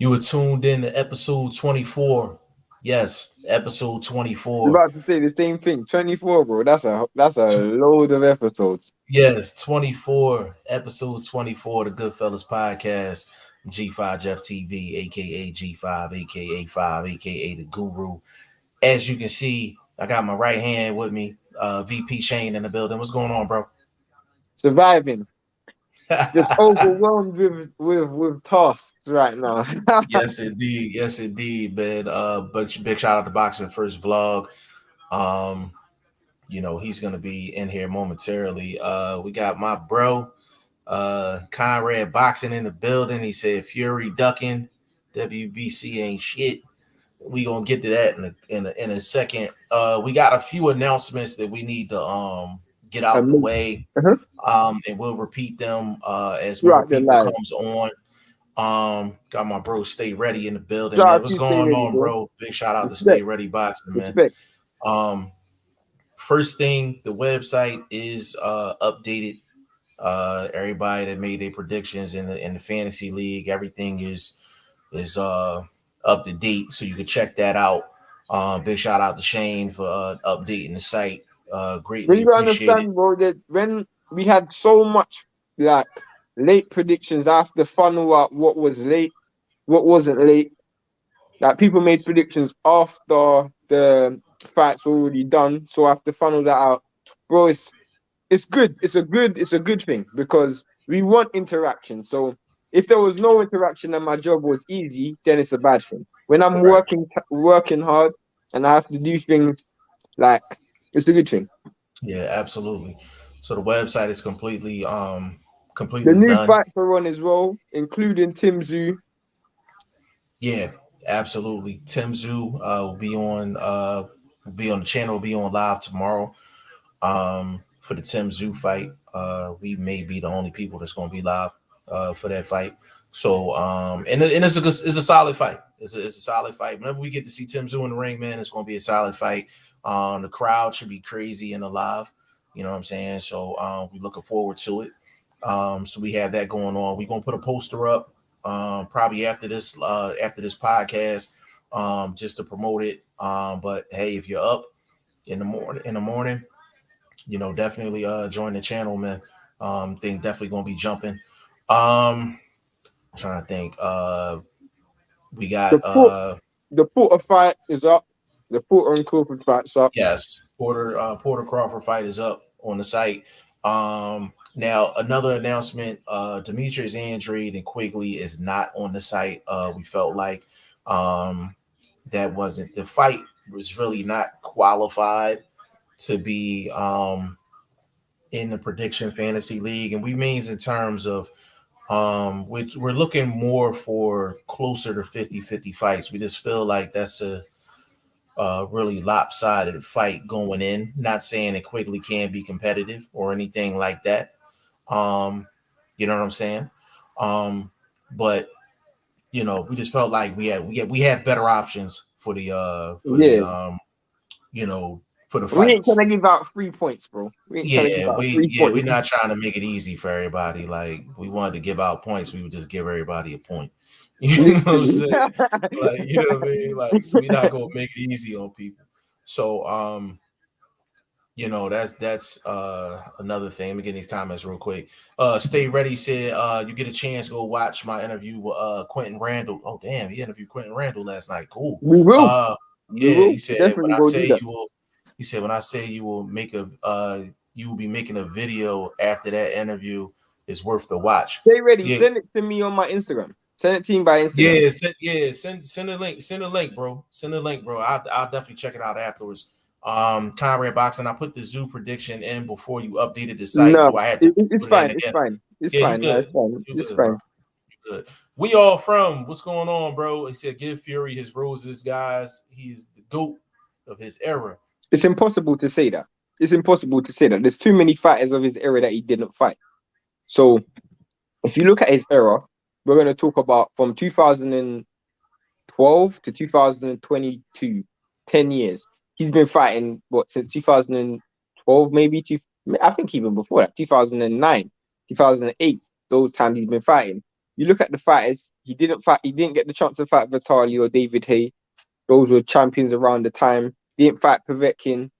You were tuned in to episode 24. Yes, episode I'm 24. about to say the same thing. 24, bro. That's a load of episodes. Yes, 24. Episode 24, the Goodfellas podcast. I'm G5 Jeff TV, aka G5, aka 5, aka the Guru. As you can see, I got my right hand with me, VP Shane in the building. What's going on, bro? Surviving. Just overwhelmed with tasks right now. Yes, indeed. Yes, indeed, man. But big shout out to BoxingFirst Vlog. Um, he's gonna be in here momentarily. We got my bro, Conrad Boxing in the building. He said Fury ducking, WBC ain't shit. We gonna get to that in a second. We got a few announcements that we need to get out the way. Uh-huh. And we'll repeat them as more Throughout the people live. comes on. Got my bro Stay Ready in the building, Shout man. out What's to Stay going Ready, on, bro. bro? Big shout out to Respect. Stay Ready Boxing, man. Respect. First thing, the website is updated. Everybody that made their predictions in the fantasy league, everything is up to date, so you can check that out. Big shout out to Shane for updating the site. Greatly You appreciate understand, it. bro, that when we had so much like late predictions, I have to funnel out what was late, what wasn't late. Like people made predictions after the fights were already done, so I have to funnel that out. Bro, it's good. It's a good thing because we want interaction. So if there was no interaction and my job was easy, then it's a bad thing. When I'm Right. working hard and I have to do things like it's a good thing. Yeah, absolutely. So the website is completely The completely new done. fights are on as well, including Tim Zoo. Yeah, absolutely. Tim Zoo will be on the channel, will be on live tomorrow. For the Tim Zoo fight. We may be the only people that's gonna be live for that fight. So and it's a solid fight. It's a solid fight. Whenever we get to see Tim Zoo in the ring, man, it's gonna be a solid fight. The crowd should be crazy and alive. You know what I'm saying? So we're looking forward to it. So we have that going on. We're gonna put a poster up probably after this podcast just to promote it. But hey, if you're up in the morning, definitely join the channel, man. Thing definitely gonna be jumping. I'm trying to think. We got The Porter fight is up. The Porter and Crawford fight's up. yes, Porter Crawford fight is up on the site. Now another announcement, Demetrius Andrade and Quigley is not on the site. We felt like that wasn't the fight was really not qualified to be in the prediction fantasy league, and we means in terms of which we're looking more for closer to 50-50 fights. We just feel like that's a really lopsided fight going in. Not saying it quickly can be competitive or anything like that. You know what I'm saying? But we just felt like we had better options for the for the We ain't fights. trying to give out 3 points, bro. We ain't trying to give out 3 points. We're not trying to make it easy for everybody. Like if we wanted to give out points, we would just give everybody a point. You know what I'm saying? Like, you know what I mean? Like, so we're not gonna make it easy on people. So that's another thing. Let me get these comments real quick. Stay Ready said you get a chance, go watch my interview with Quentin Randall. Oh damn, he interviewed Quentin Randall last night. Cool. We will. Yeah, he said when definitely I go say do that. you will, he said when I say you will you will be making a video after that interview is worth the watch. Stay ready. Yeah. Send it to me on my Instagram. Send it to me by Instagram. Send a link, bro. Send a link, bro. I'll definitely check it out afterwards. Conrad Boxing, I put the zoo prediction in before you updated the site. No, Do I had to it's put fine. it It's in fine. It's Yeah, fine. you good. It's fine. You It's good, fine. bro. You good. We all from what's going on, bro? He said give Fury his roses, guys. He is the GOAT of his era. It's impossible to say that. It's impossible to say that. There's too many fighters of his era that he didn't fight. So if you look at his era, we're going to talk about from 2012 to 2022, 10 years. He's been fighting, since 2012, maybe? I think even before that, 2009, 2008, those times he's been fighting. you look at the fighters. He didn't fight. He didn't get the chance to fight Vitali or David Haye. Those were champions around the time. He didn't fight Povetkin.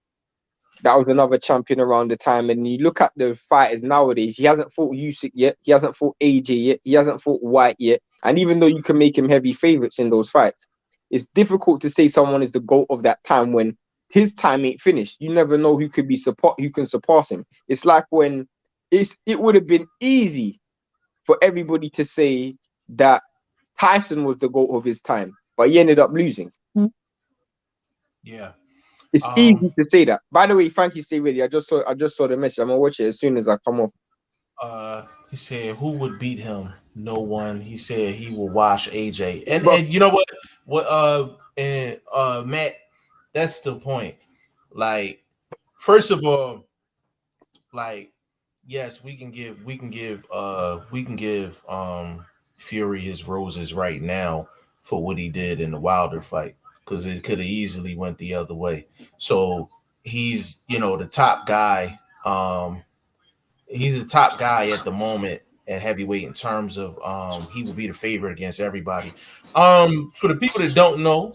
That was another champion around the time. And you look at the fighters nowadays, he hasn't fought Usyk yet. He hasn't fought AJ yet. He hasn't fought Whyte yet. And even though you can make him heavy favorites in those fights, it's difficult to say someone is the GOAT of that time when his time ain't finished. You never know who could be who can surpass him. It's like when it would have been easy for everybody to say that Tyson was the GOAT of his time, but he ended up losing. Yeah. It's easy to say that. By the way, Frankie, stay ready. I just saw the message. I'm gonna watch it as soon as I come off. He said, "Who would beat him? No one." He said he will wash AJ. And But and you know what? Matt, that's the point. Like, first of all, like, yes, we can give Fury his roses right now for what he did in the Wilder fight, because it could have easily went the other way. So he's, the top guy. He's the top guy at the moment at heavyweight in terms of he will be the favorite against everybody. For the people that don't know,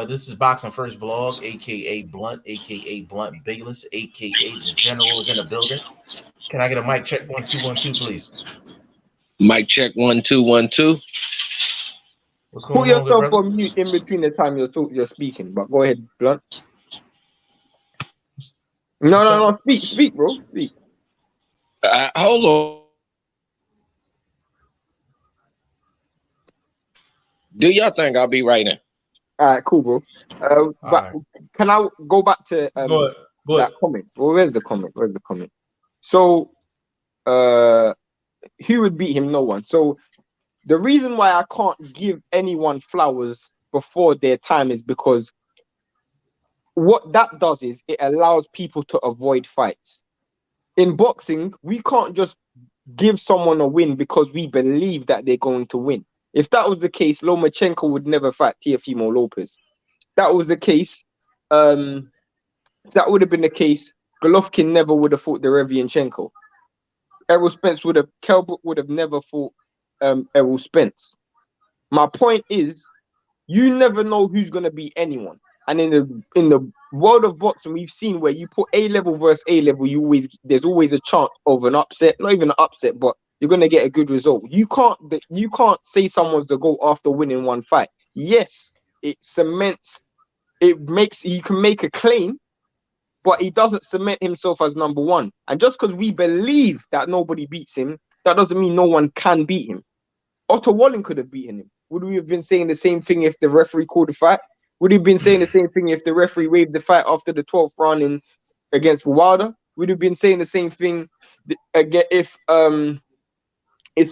this is Boxing First Vlog, aka Blunt, aka Blunt Bayless, aka the General is in the building. Can I get a mic check? 1 2 1 2, please. Mic check 1 2 1 2. What's put going on, good yourself brother? on mute in between the time you're speaking. But go ahead, Blunt. No. Speak, bro. Speak. Hold on. Do y'all think I'll be right in? All right, cool, bro. But can I go back to Go ahead. that comment? Well, where's the comment? So, who would beat him? No one. So the reason why I can't give anyone flowers before their time is because what that does is it allows people to avoid fights. In boxing, we can't just give someone a win because we believe that they're going to win. If that was the case, Lomachenko would never fight Teofimo Lopez. That was the case. That would have been the case. Golovkin never would have fought Derevianchenko. Errol Spence Kelbrook would have never fought Errol Spence. My point is, you never know who's going to beat anyone. And in the world of boxing, we've seen where you put A level versus A level, there's always a chance of an upset. Not even an upset, but you're going to get a good result. You can't say someone's the GOAT after winning one fight. Yes, it cements. You can make a claim, but he doesn't cement himself as number one. And just because we believe that nobody beats him, that doesn't mean no one can beat him. Otto Walling could have beaten him. Would we have been saying the same thing if the referee called the fight? Would he have been saying the same thing if the referee waved the fight after the 12th round against Wilder? Would have been saying the same thing again if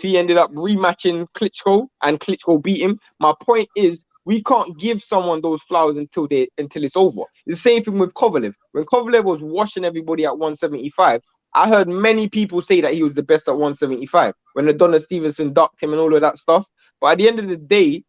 he ended up rematching Klitschko and Klitschko beat him? My point is, we can't give someone those flowers until it's over. It's the same thing with Kovalev. When Kovalev was washing everybody at 175, I heard many people say that he was the best at 175 when Adonis Stevenson ducked him and all of that stuff. But at the end of the day,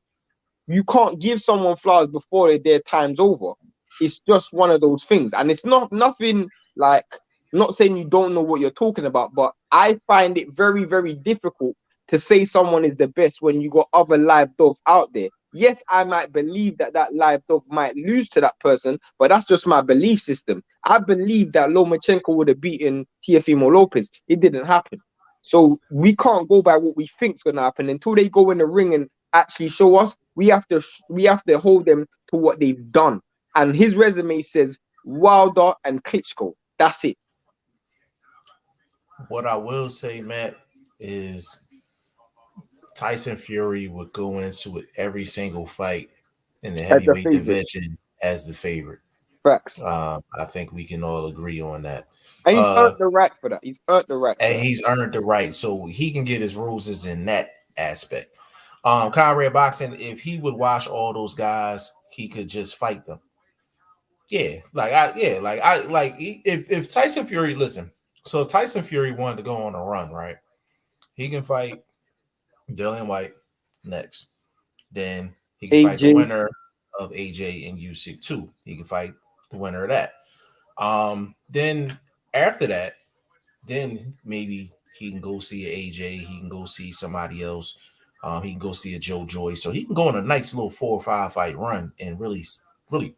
you can't give someone flowers before their time's over. It's just one of those things. And it's nothing like, I'm not saying you don't know what you're talking about, but I find it very, very difficult to say someone is the best when you got other live dogs out there. Yes, I might believe that live dog might lose to that person, but that's just my belief system. I believe that Lomachenko would have beaten Teofimo Lopez. It didn't happen. So we can't go by what we think's going to happen until they go in the ring and actually show us. We have to hold them to what they've done. And his resume says Wilder and Klitschko. That's it. What I will say, Matt, is Tyson Fury would go into it every single fight in the As the heavyweight favorite. division as the favorite. Facts. I think we can all agree on that. And he's earned the right for that. He's earned the right. And he's earned the right, so he can get his roses in that aspect. Conrad Boxing, if he would wash all those guys, he could just fight them. Yeah, if Tyson Fury, listen, so if Tyson Fury wanted to go on a run, right, he can fight Dillian Whyte next. Then he can fight the winner of AJ and Usyk too. He can fight the winner of that. Then after that, then maybe he can go see AJ. He can go see somebody else. He can go see a Joe Joyce, so he can go on a nice little 4 or 5 fight run and really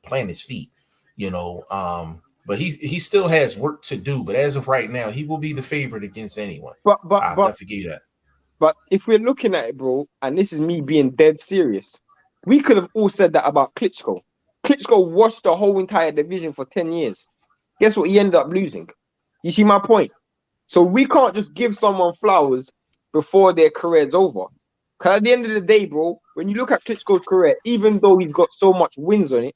plant his feet, you know. But he still has work to do. But as of right now, he will be the favorite against anyone. But but I'll but never forget that. but if we're looking at it, bro, and this is me being dead serious, we could have all said that about Klitschko. Klitschko watched the whole entire division for 10 years. Guess what? He ended up losing. You see my point? So we can't just give someone flowers before their career's over. Because at the end of the day, bro, when you look at Klitschko's career, even though he's got so much wins on it,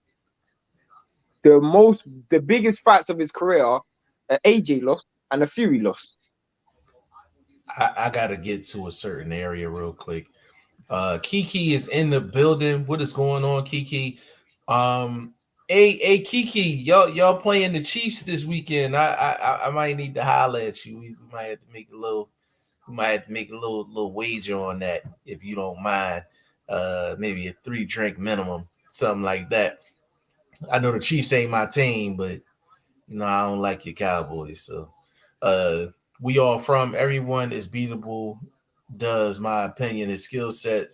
the biggest fights of his career are AJ lost and a Fury lost. I gotta get to a certain area real quick. Kiki is in the building. What is going on, Kiki? Hey, Kiki, y'all playing the Chiefs this weekend. I might need to holler at you. We might have to make a little. We might have to make a little wager on that if you don't mind. Maybe a 3-drink minimum, something like that. I know the Chiefs ain't my team, but you know I don't like your Cowboys. So, we all from everyone is beatable. Does my opinion his skill set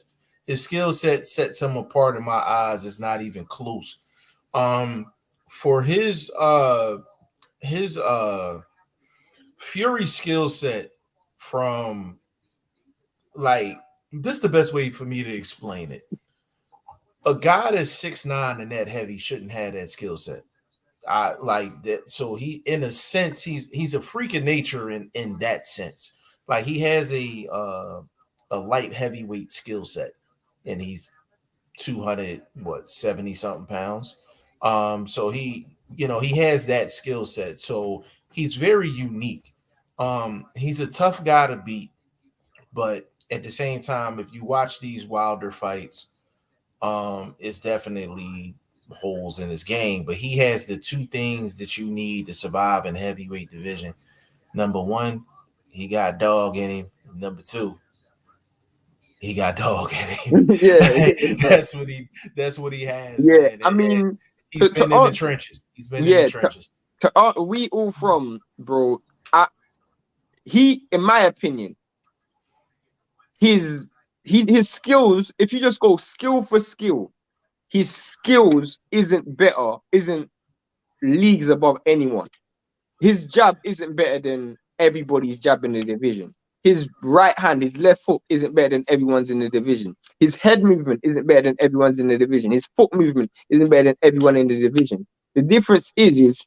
sets him apart in my eyes. It's not even close. For his Fury skill set from like this is the best way for me to explain it. A guy that's 6'9" and that heavy shouldn't have that skill set. I like that. So he, in a sense, he's a freak of nature in that sense. Like he has a light heavyweight skill set, and he's 270 something pounds. So he has that skill set. So he's very unique. He's a tough guy to beat, but at the same time, if you watch these Wilder fights, it's definitely holes in his game, but he has the two things that you need to survive in heavyweight division. Number one, he got dog in him. Number two, he got dog in him. Yeah, that's what he has, yeah. man. I And mean, he's been in the trenches. He's been in the yeah, trenches. we all from, bro. He, in my opinion, his skills. If you just go skill for skill, his skills isn't leagues above anyone. His jab isn't better than everybody's jab in the division. His right hand, his left foot isn't better than everyone's in the division. His head movement isn't better than everyone's in the division. His foot movement isn't better than everyone in the division. The difference is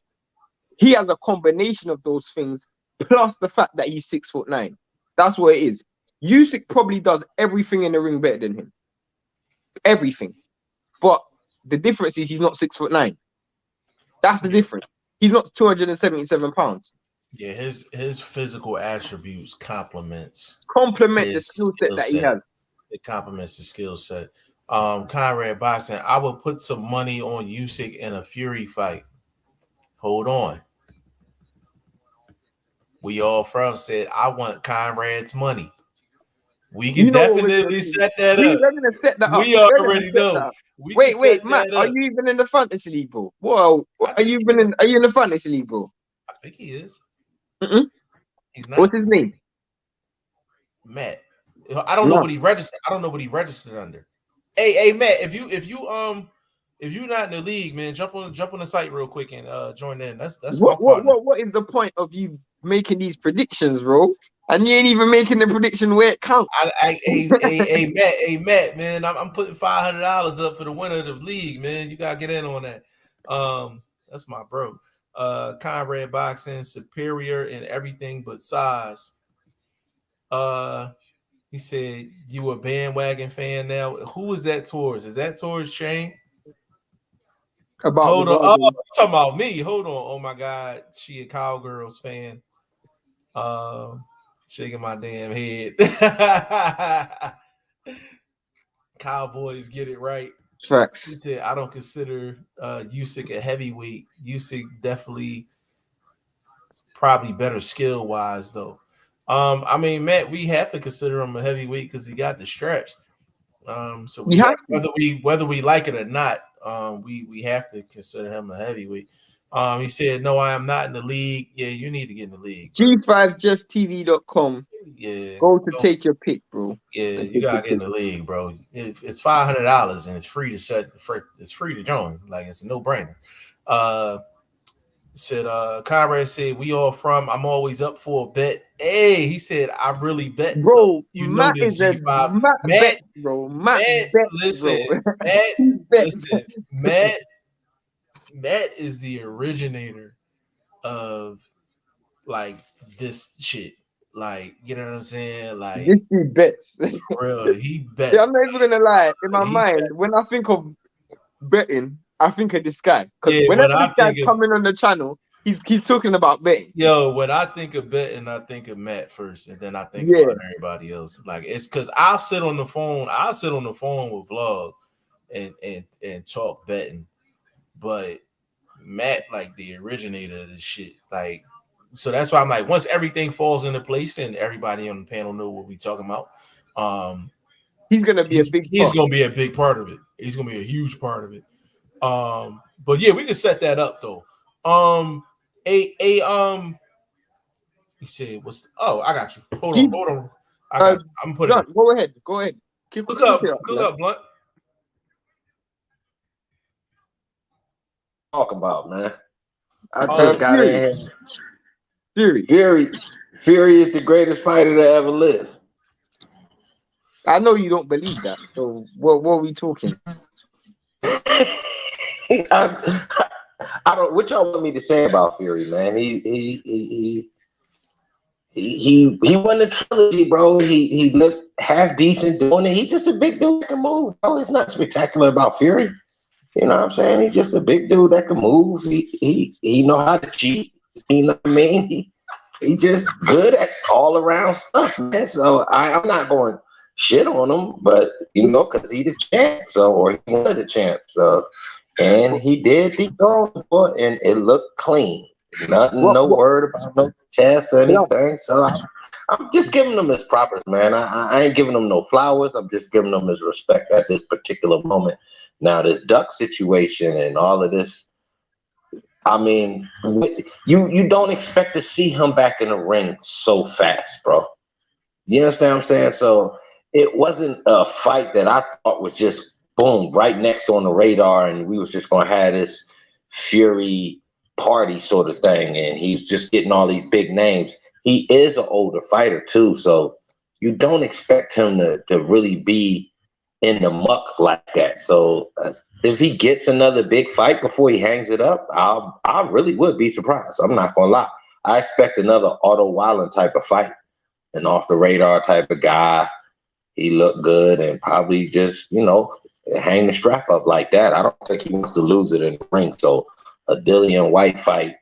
he has a combination of those things plus the fact that he's 6'9". That's what it is. Usyk probably does everything in the ring better than him. Everything. But the difference is he's not 6'9". That's the difference. He's not 277 pounds. Yeah, his physical attributes complement the his skill set that he has. It complements the skill set. Conrad Boxing, I will put some money on Usyk in a Fury fight. Hold on. We all from said I want Conrad's money. We can definitely set that up. We're gonna set that up. We already know. Wait, Matt, are you even in the fantasy league, bro? Whoa, are you in the fantasy league, bro? I think he is. He's not. What's his name? Matt. I don't know what he registered. I don't know what he registered under. Hey, Matt, if you're not in the league, man, jump on the site real quick and join in. That's what is the point of you making these predictions, bro? And you ain't even making the prediction where it counts. Hey, Matt, man, I'm putting $500 up for the winner of the league, man. You gotta get in on that. That's my bro. Conrad Boxing, superior in everything but size. He said you a bandwagon fan now. Who is that towards? Is that towards Shane? Hold on. Oh, you talking about me? Hold on. Oh my God, she a Cowgirls fan. Shaking my damn head. Cowboys get it right. Facts. He said, I don't consider Usyk a heavyweight. Usyk definitely probably better skill wise though. I mean, Matt, we have to consider him a heavyweight because he got the stretch. So whether we like it or not, we have to consider him a heavyweight. He said, "No, I am not in the league." Yeah, you need to get in the league, bro. G5JeffTV.com. Yeah, Go to take your pick, bro. yeah, And you take your gotta get in pick. the league, bro. It's $500 and it's free to set. It's free to join. Like it's a no brainer. Said Conrad said we all from. I'm always up for a bet. Hey, he said I really bet though. Bro, You know Matt this is a G5. Matt Matt, bet, bro. Matt Matt, bets, listen, bro. Matt, He bets. listen, Matt is the originator of like this shit. Like, you know what I'm saying? Like This dude bets. for real, he Yeah, bets. I'm not even gonna lie. In my He mind, when bets. I think of betting, I think of this guy. Because Yeah, when whenever this I guy's think of coming on the channel, he's talking about betting. yo, when I think of betting, I think of Matt first, and then I think Yeah, about everybody else. Like it's because I'll sit on the phone. I'll sit on the phone with Vlog and talk betting, but Matt like the originator of this shit. Like, so that's why I'm like, once everything falls into place, then everybody on the panel know what we talking about. Um, he's gonna be a he's big he's part. gonna be a big part of it. He's gonna be a huge part of it. But yeah, we can set that up though. A he said, "What's? Oh, I got you. Keep Hold on. I uh, got you. I'm putting it. Blunt, go ahead, go ahead. Cook it up, Look Blunt. up, Blunt. Talk about, man. I just got Fury, in here. Fury. Fury is the greatest fighter to ever live. I know you don't believe that. So what are we talking? I, I don't. What y'all want me to say about Fury, man? He won the trilogy, bro. He looked half decent doing it. He's just a big dude that can move, bro. It's not spectacular about Fury. You know what I'm saying? He's just a big dude that can move. He know how to cheat. You know what I mean? He just good at all around stuff, man. So I'm not going shit on him, but you know, because he the champ, so or he wanted the champ, so and he did the throne, and it looked clean. Nothing, no What word about no tests or Blunt? anything. So I'm just giving him his proper, man. I ain't giving him no flowers. I'm just giving him his respect at this particular moment. Now this duck situation and all of this, I mean, you don't expect to see him back in the ring so fast, bro. You understand what I'm saying? So it wasn't a fight that I thought was just boom right next on the radar, and we was just gonna have this Fury party sort of thing, and he's just getting all these big names. He is an older fighter too, so you don't expect him to really be in the muck like that. So if he gets another big fight before he hangs it up, I really would be surprised. I'm not gonna lie. I expect another Otto Wallen type of fight, an off the radar type of guy. He looked good and probably just, hang the strap up like that. I don't think he wants to lose it in the ring. So a Dillian Whyte fight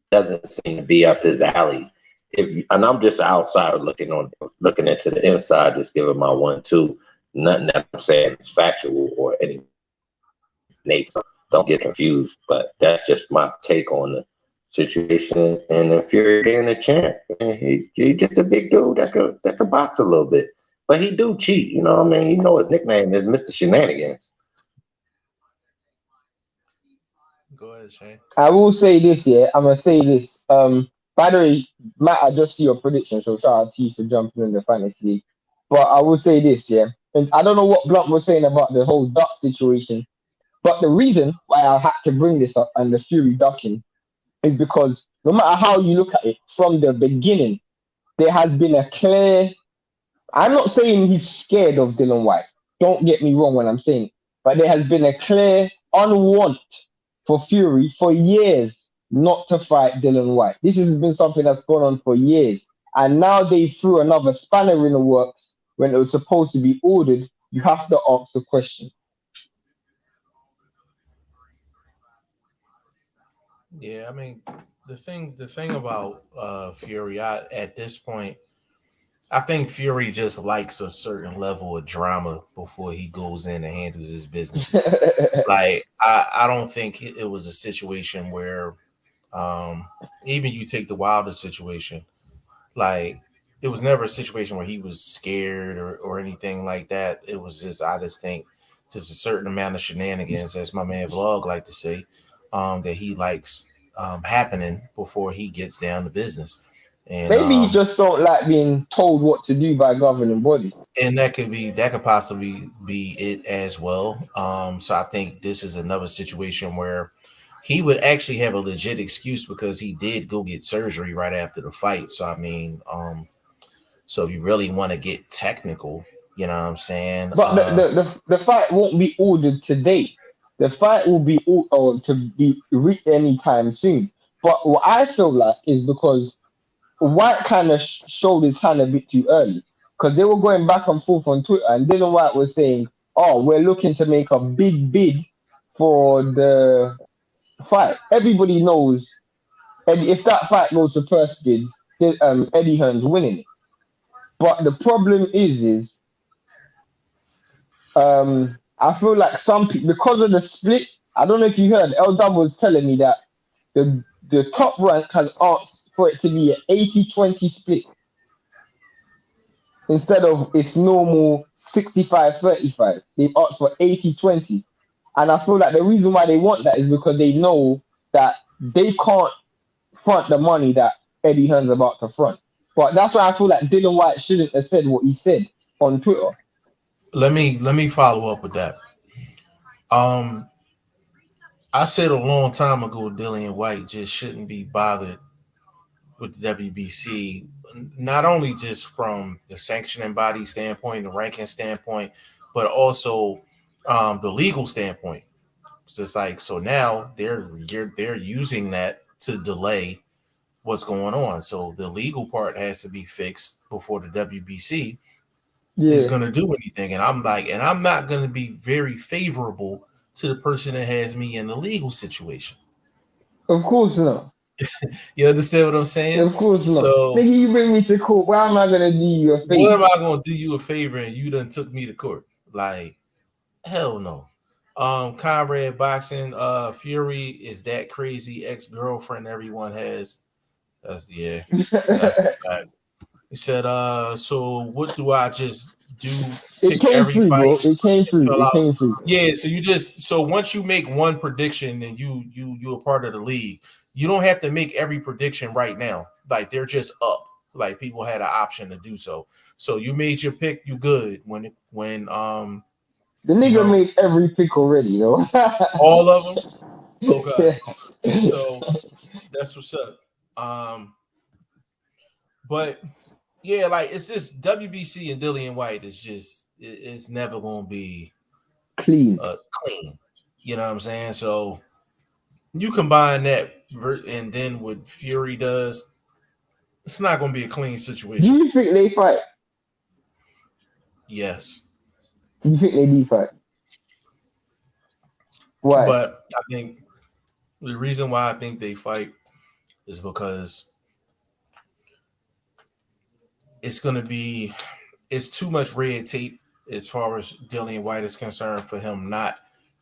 doesn't seem to be up his alley. And I'm just outside looking into the inside, just giving my 1-2. Nothing that I'm saying is factual or any nature. Don't get confused, but that's just my take on the situation. And then Fury being the champ, and he just a big dude that could box a little bit, but he do cheat. You know what I mean? You know his nickname is Mr. Shenanigans. Go ahead, Shane. I will say this, yeah. I'm gonna say this. By the way, Matt, I just see your prediction, so shout out to you for jumping in the fantasy league. But I will say this, yeah. And I don't know what Blunt was saying about the whole duck situation, but the reason why I had to bring this up and the Fury ducking is because no matter how you look at it, from the beginning, there has been a clear. I'm not saying he's scared of Dylan White. Don't get me wrong when I'm saying, but there has been a clear unwant for Fury for years not to fight Dylan White. This has been something that's gone on for years, and now they threw another spanner in the works when it was supposed to be ordered. You have to ask the question. Yeah, I mean, the thing about Fury, at this point, I think Fury just likes a certain level of drama before he goes in and handles his business. Like, I don't think it was a situation where, um, even you take the Wilder situation, like it was never a situation where he was scared or anything like that. It was just, I just think there's a certain amount of shenanigans, as my man Vlog like to say, that he likes. happening before he gets down to business. And Maybe you just don't like being told what to do by governing bodies. and that could possibly be it as well. So I think this is another situation where he would actually have a legit excuse because he did go get surgery right after the fight. So I mean, so if you really want to get technical, you know what I'm saying? But the fight won't be ordered today. The fight will be to be anytime soon. But what I feel like is because White kind of showed his hand a bit too early because they were going back and forth on Twitter, and Dylan White was saying, "Oh, we're looking to make a big bid for the fight." Everybody knows, and if that fight goes to purse bids, Eddie Hearn's winning it. But the problem is I feel like some people, because of the split, I don't know if you heard, L-Dub was telling me that the top rank has asked for it to be an 80-20 split instead of its normal 65-35. They've asked for 80-20. And I feel like the reason why they want that is because they know that they can't front the money that Eddie Hearn's about to front. But that's why I feel like Dylan White shouldn't have said what he said on Twitter. Let me follow up with that. I said a long time ago, Dillian Whyte just shouldn't be bothered with the WBC, not only just from the sanctioning body standpoint, the ranking standpoint, but also the legal standpoint. It's just like, so now they're using that to delay what's going on. So the legal part has to be fixed before the WBC is going to do anything. And I'm like, and I'm not going to be very favorable to the person that has me in the legal situation. Of course not. You understand what I'm saying? Of course not. So Nigga, you bring me to court. Why am I gonna do you a favor? What am I gonna do you a favor and you done took me to court? Like, hell no. Conrad Boxing, Fury is that crazy ex-girlfriend everyone has. That's a fact. He said, so what do I just do? It came through, bro. It came through. Yeah, so once you make one prediction and you a part of the league, you don't have to make every prediction right now. Like, they're just up. Like, people had an option to do so. So you made your pick, you good. When the nigga made every pick already, yo. All of them? Okay. Yeah. So that's what's up. But yeah, like, it's just WBC and Dillian Whyte is just, it's never gonna be clean. You know what I'm saying? So you combine that and then what Fury does, it's not going to be a clean situation. Do you think they fight? Yes. You think they do fight? Why? But I think the reason why I think they fight is because it's too much red tape as far as Dillian Whyte is concerned for him not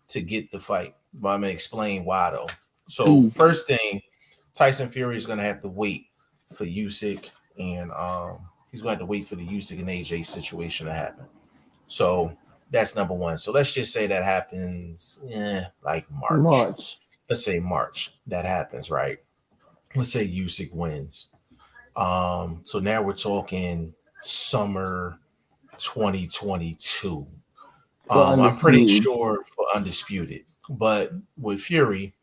to get the fight. But I'm going to explain why, though. So first thing, Tyson Fury is going to have to wait for Usyk, and he's going to have to wait for the Usyk and AJ situation to happen. So that's number one. So let's just say that happens like March. Let's say March that happens, right? Let's say Usyk wins. So now we're talking summer 2022. I'm pretty sure for Undisputed. But with Fury,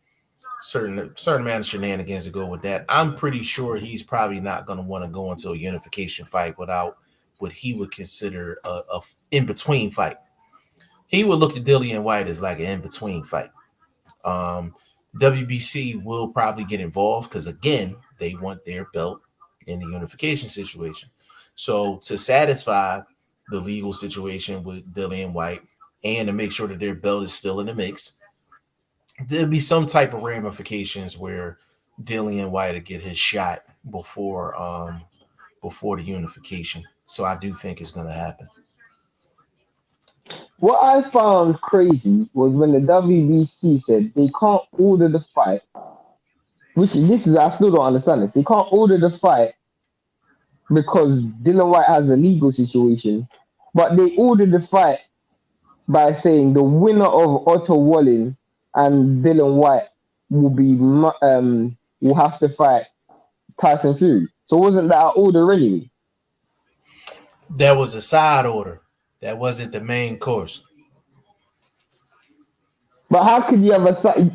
certain amount of shenanigans to go with that. I'm pretty sure he's probably not going to want to go into a unification fight without what he would consider a in-between fight. He would look at Dillian Whyte as like an in-between fight. WBC will probably get involved because, again, they want their belt in the unification situation. So to satisfy the legal situation with Dillian Whyte and to make sure that their belt is still in the mix, there'll be some type of ramifications where Dillian Whyte will get his shot before the unification. So I do think it's going to happen. What I found crazy was when the WBC said they can't order the fight, I still don't understand it. They can't order the fight because Dillian Whyte has a legal situation, but they ordered the fight by saying the winner of Otto Wallin and Dillian Whyte will be will have to fight Tyson Fury. So wasn't that an order anyway? That was a side order. That wasn't the main course. But how could you have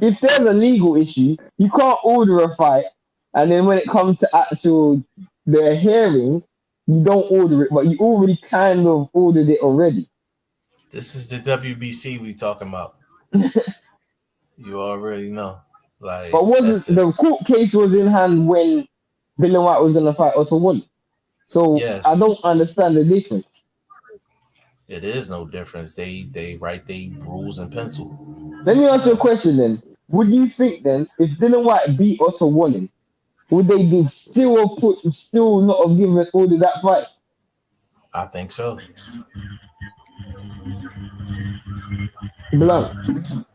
if there's a legal issue, you can't order a fight, and then when it comes to actual the hearing, you don't order it, but you already kind of ordered it already. This is the WBC we talking about. You already know. Like, but wasn't the court case was in hand when Dillian Whyte was gonna fight Otto Wally? So yes, I don't understand the difference. It is no difference. They write the rules in pencil. Let me ask you a question then. Would you think then if Dillian Whyte beat Otto Wally, would they still not have given ordered that fight? I think so. Blunt.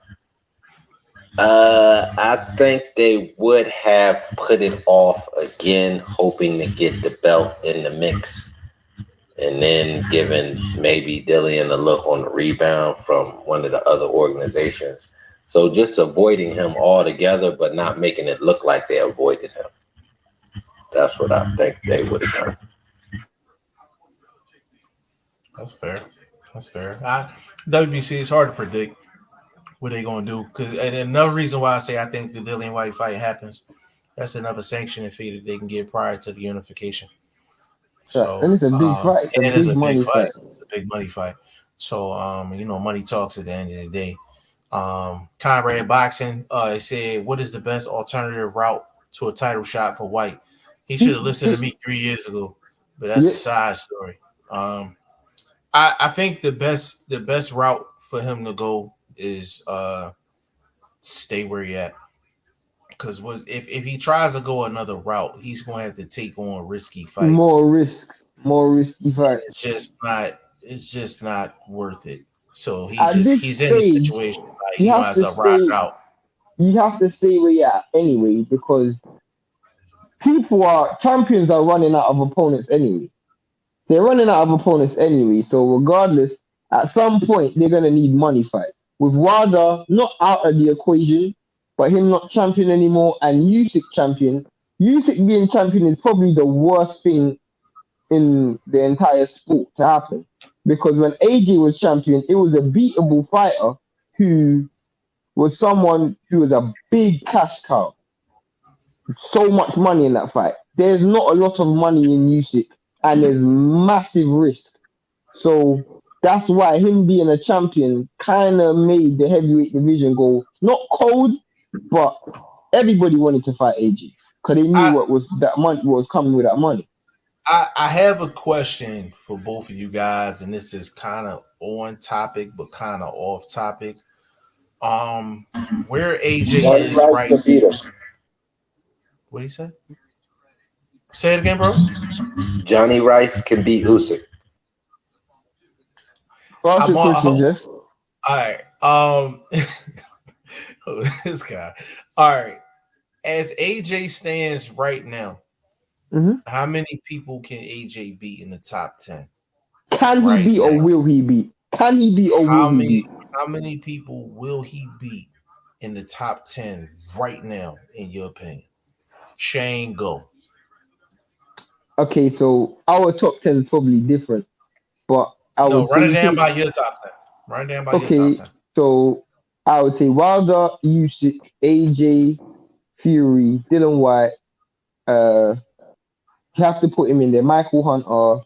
I think they would have put it off again, hoping to get the belt in the mix, and then giving maybe Dillian a look on the rebound from one of the other organizations. So just avoiding him altogether, but not making it look like they avoided him. That's what I think they would have done. That's fair. That's fair. WBC is hard to predict what they're gonna do, because and another reason why I say I think the Dillian Whyte fight happens, that's another sanctioning fee that they can get prior to the unification. So and it's a big fight. It's a big money fight. It's a big money fight. So money talks at the end of the day. Conrad Boxing said, what is the best alternative route to a title shot for Whyte? He should have listened to me 3 years ago, but that's a side story. I think the best route for him to go is stay where he at. Because if he tries to go another route, he's going to have to take on risky fights. More risky fights. It's just not worth it. So he's in this situation. Like, he might as well rock out. You have to stay where you're at anyway, because champions are running out of opponents anyway. They're running out of opponents anyway. So regardless, at some point they're gonna need money fights. With Wilder not out of the equation, but him not champion anymore, and Usyk champion. Usyk being champion is probably the worst thing in the entire sport to happen, because when AJ was champion, it was a beatable fighter who was someone who was a big cash cow. So much money in that fight. There's not a lot of money in Usyk, and there's massive risk. So that's why him being a champion kind of made the heavyweight division go not cold, but everybody wanted to fight AJ because they knew what was coming with that money. I have a question for both of you guys, and this is kind of on topic but kind of off topic. Where AJ is right now. What do you say? Say it again, bro. Johnny Rice can beat Usyk. What's your question, Jeff? All right. This guy. All right. As AJ stands right now, how many people can AJ beat in the top 10? Can he beat or will he beat? Can he beat or will he beat? How many people will he beat in the top 10 right now, in your opinion? Shane, go. Okay, so our top 10 is probably different, but I would run it down by your top 10. Run it down by your top 10. So I would say Wilder, Usyk, AJ, Fury, Dillian Whyte. You have to put him in there. Michael Hunter,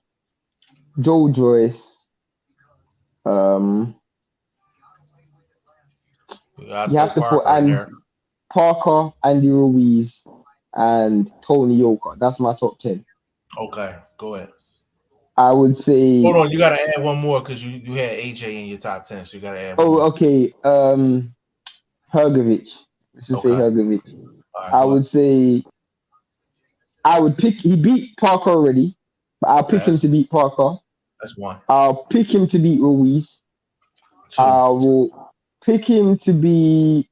Joe Joyce. You have to put Parker, Andy Ruiz, and Tony Yoka. That's my top 10. Okay, go ahead. I would say. Hold on, you got to add one more because you had AJ in your top 10, so you got to add one more. Okay. Hrgovic. Let's just say Hrgovic. Right, I would say. He beat Parker already, but I'll pick him to beat Parker. That's one. I'll pick him to beat Ruiz. 2. I will pick him to beat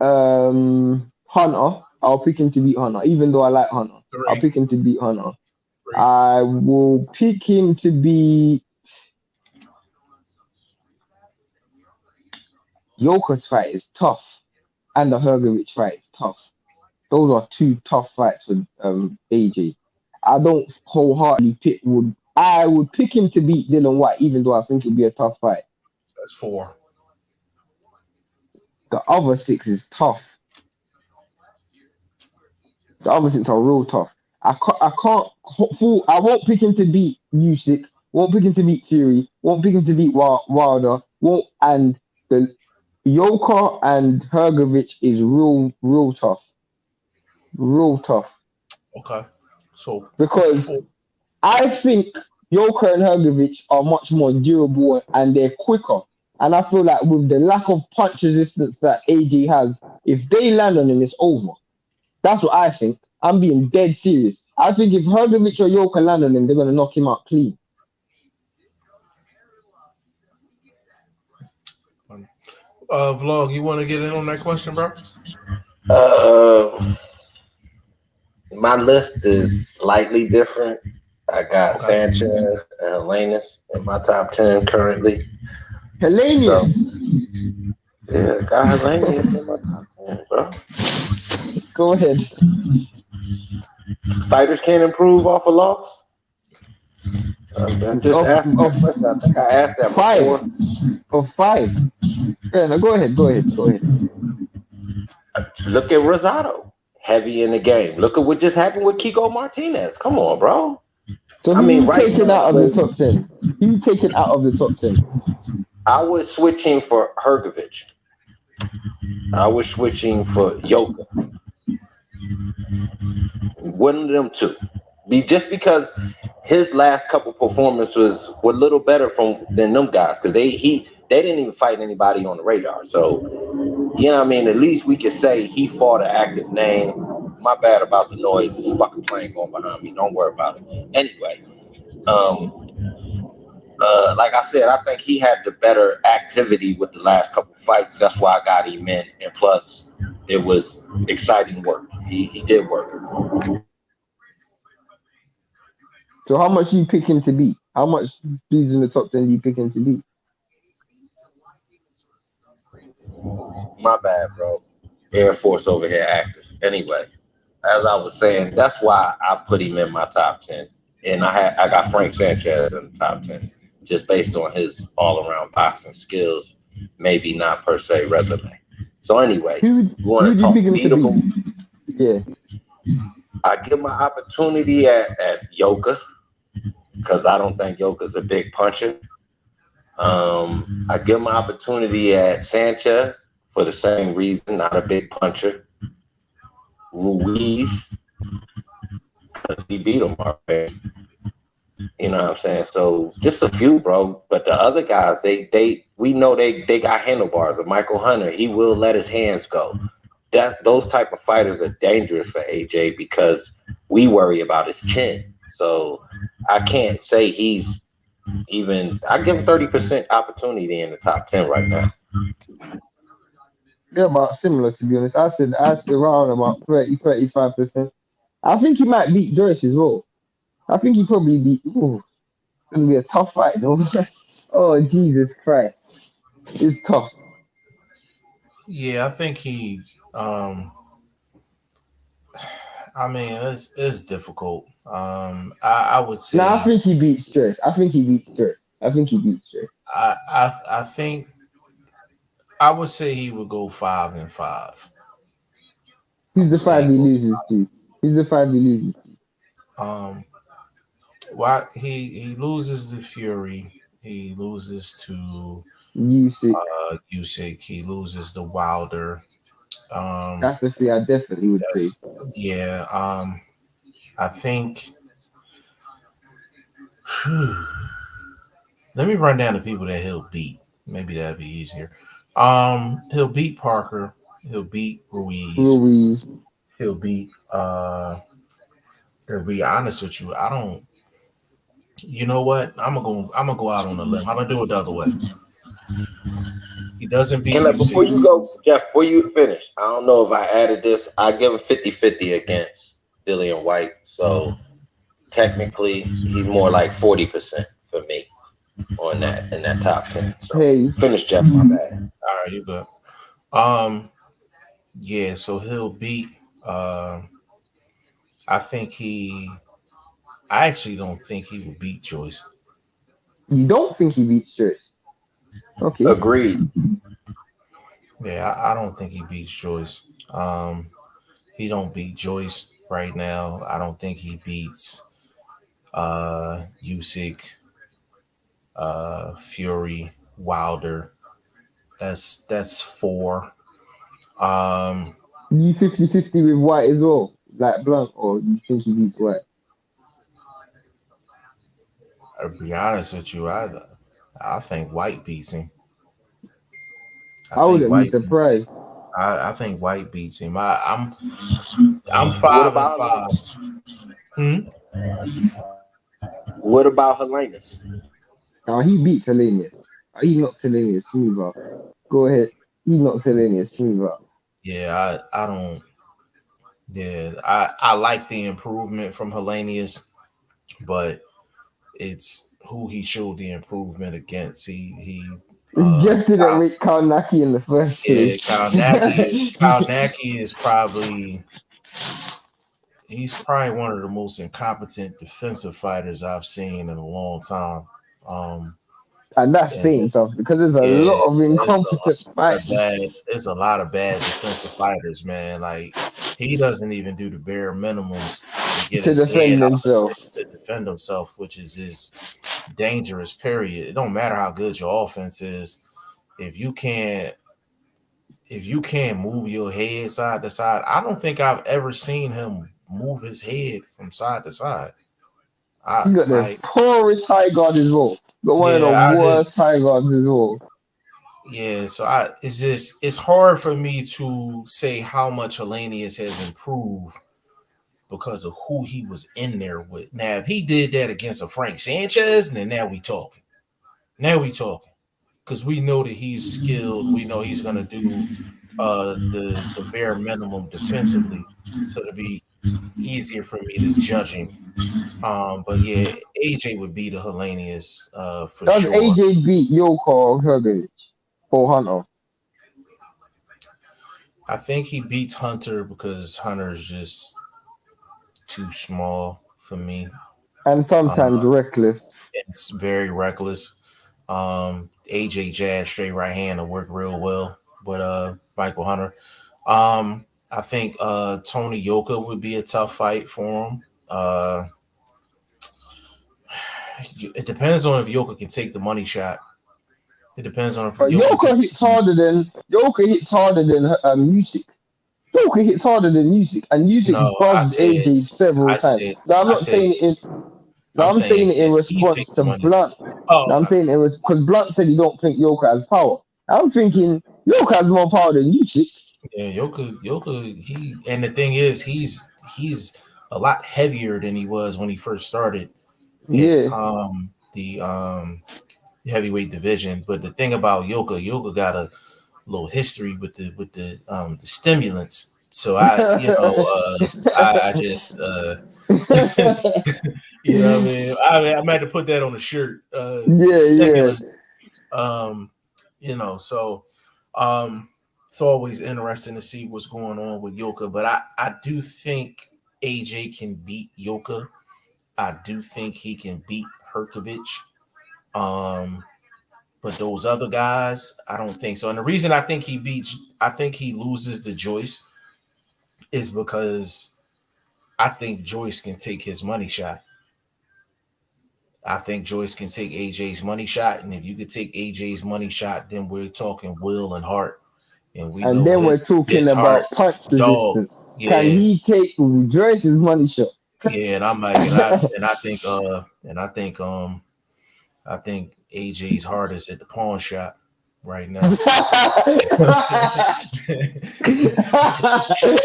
Hunter. I'll pick him to beat Hunter, even though I like Hunter. 3. I'll pick him to beat Hunter. 3. I will pick him to beat Yoka's fight is tough, and the Hrgovic fight is tough. those are two tough fights for AJ. I don't wholeheartedly pick. I would pick him to beat Dillian Whyte, even though I think it'd be a tough fight. That's 4. The other 6 is tough. The other 6 are real tough. I won't pick him to beat Usyk. Won't pick him to beat Fury. Won't pick him to beat Wilder. And the Joker and Hrgovic is real tough. Real tough. Okay. So because 4. I think Joker and Hrgovic are much more durable and they're quicker. And I feel like with the lack of punch resistance that AJ has, if they land on him, it's over. That's what I think. I'm being dead serious. I think if Hrgovic or Joker land on him, they're going to knock him out clean. Vlog, you want to get in on that question, bro? My list is slightly different. I got Sanchez and Helenius in my top 10 currently. Helenius? So, yeah, I got Helenius in my top 10, bro. Go ahead. Fighters can't improve off a loss? I'm just asking that question. I think I asked that before. 5. Yeah, go ahead. Look at Rosado. Heavy in the game. Look at what just happened with Kiko Martinez. Come on, bro. So taken out of the top 10? Who taken out of the top 10? I was switching for Hrgovic. I was switching for Joker. One of them two. Just because his last couple performances were a little better than them guys, because they didn't even fight anybody on the radar. So, you know what I mean? At least we could say he fought an active name. My bad about the noise. This fucking plane going behind me. Don't worry about it. Anyway, like I said, I think he had the better activity with the last couple fights. That's why I got him in. And plus, it was exciting work. He did work. So how much do you pick him to beat? How much dudes in the top 10 do you pick him to beat? My bad, bro. Air Force over here active. Anyway, as I was saying, that's why I put him in my top 10. And I got Frank Sanchez in the top 10, just based on his all-around boxing skills, maybe not per se resume. So anyway, you want to talk beatable? Yeah. I give my opportunity at Joker, because I don't think Joker's a big puncher. I give my opportunity at Sanchez for the same reason, not a big puncher. Ruiz, because he beat him already. You know what I'm saying? So just a few, bro. But the other guys, we know they got handlebars. Or Michael Hunter, he will let his hands go. Those type of fighters are dangerous for AJ because we worry about his chin. So I can't say he's even. I give him 30% opportunity in the top 10 right now. Yeah, about similar, to be honest. I said around about 30-35%. I think he might beat Joyce as well. I think he probably beat. Ooh, it's gonna be a tough fight though. Oh Jesus Christ, it's tough. Yeah, I think he. I mean, it's difficult. I would say. No, I think he beats Joyce. I think he beats Joyce. I think I would say he would go 5-5. Who's the 5 he loses to? Why he loses to Fury, he loses to Usyk, he loses to Wilder. That's the thing I definitely would say. Yeah, I think. Let me run down the people that he'll beat. Maybe that'd be easier. He'll beat Parker. He'll beat Ruiz. He'll beat. To be honest with you, I don't. You know what? I'm gonna go out on a limb. I'm gonna do it the other way. He doesn't beat Usyk. Before you go, Jeff, before you finish, I don't know if I added this. I give him 50-50 against Dillian Whyte. So technically, he's more like 40% for me on that in that top 10. So finish, Jeff. My bad. All right, you good. Yeah, so he'll beat Uh, I think I actually don't think he will beat Joyce. You don't think he beats Joyce? Okay. Agreed. Yeah, I don't think he beats Joyce. He don't beat Joyce right now. I don't think he beats Usyk, Fury, Wilder. That's four. Um, You 50-50 with White as well, like Blunt, or you think he beats White? to be honest with you, I think White beats him. I I think wouldn't be White beats him. surprised. I think White beats him. I'm What 5-5. about Helenas? Hmm? What about Helenas? Now he beats Hellenius. He knocks Hellenius smooth out. Go ahead. He knocks Hellenius smooth out. Yeah, I don't. Yeah, I like the improvement from Hellenius, but it's who he showed the improvement against. He He just didn't Kyle, make Karnaki in the first yeah, place. Kyle Naki is probably he's probably one of the most incompetent defensive fighters I've seen in a long time. Um, And that's and saying it's something because there's a yeah, lot of it's incompetent fighters there's a lot of bad defensive fighters, man. Like he doesn't even do the bare minimums to get to his head defend out of the himself. ring to defend himself, which is his dangerous period. It don't matter how good your offense is if you can't move your head side to side. I don't think I've ever seen him move his head from side to side. I He got the like poorest high guard as well. Got one of the yeah, I worst just high guards as well. yeah, so it's just it's hard for me to say how much Hellenius has improved because of who he was in there with. Now, if he did that against a Frank Sanchez, then now we talking. Now we talking. Because we know that he's skilled. We know he's gonna do the bare minimum defensively. So it'll be easier for me to judge him. But yeah, AJ would be the Hellenius for Does sure. AJ beat Yoko or Herbert or Hunter? I think he beats Hunter because Hunter's just too small for me. And sometimes Uh, reckless. it's very reckless. AJ jab straight right hand to work real well, but Michael Hunter. I think Tony Yoka would be a tough fight for him. It depends on if Yoka can take the money shot. It depends on if But Yoka can. Yoka hits harder than music. Yoka hits harder than music, and music No, buzzed AJ several times. Now I'm I not said, saying it in. Now I'm I'm saying saying it in if he response take the to money. Blunt. Oh, Now I'm okay. saying it was because Blunt said he don't think Yoka has power. I'm thinking Yoka has more power than music. Yeah, Yoka, and the thing is, he's a lot heavier than he was when he first started at Yeah. the heavyweight division. But the thing about Yoka got a little history with the stimulants. So I just you know what I mean. I might have to put that on a shirt. The Yeah, yeah. stimulants. Um, so it's always interesting to see what's going on with Yoka. But I do think AJ can beat Yoka. I do think he can beat Herkovich. Um, but those other guys, I don't think so. And the reason I think he loses to Joyce is because I think Joyce can take his money shot. I think Joyce can take AJ's money shot. And if you could take AJ's money shot, then we're talking will and heart. And we And know then we're talking his heart, about punch dog. resistance. Can Yeah. he take Joyce's money shot? Yeah. And I'm like, I think AJ's heart is at the pawn shop right now. You know what I'm saying?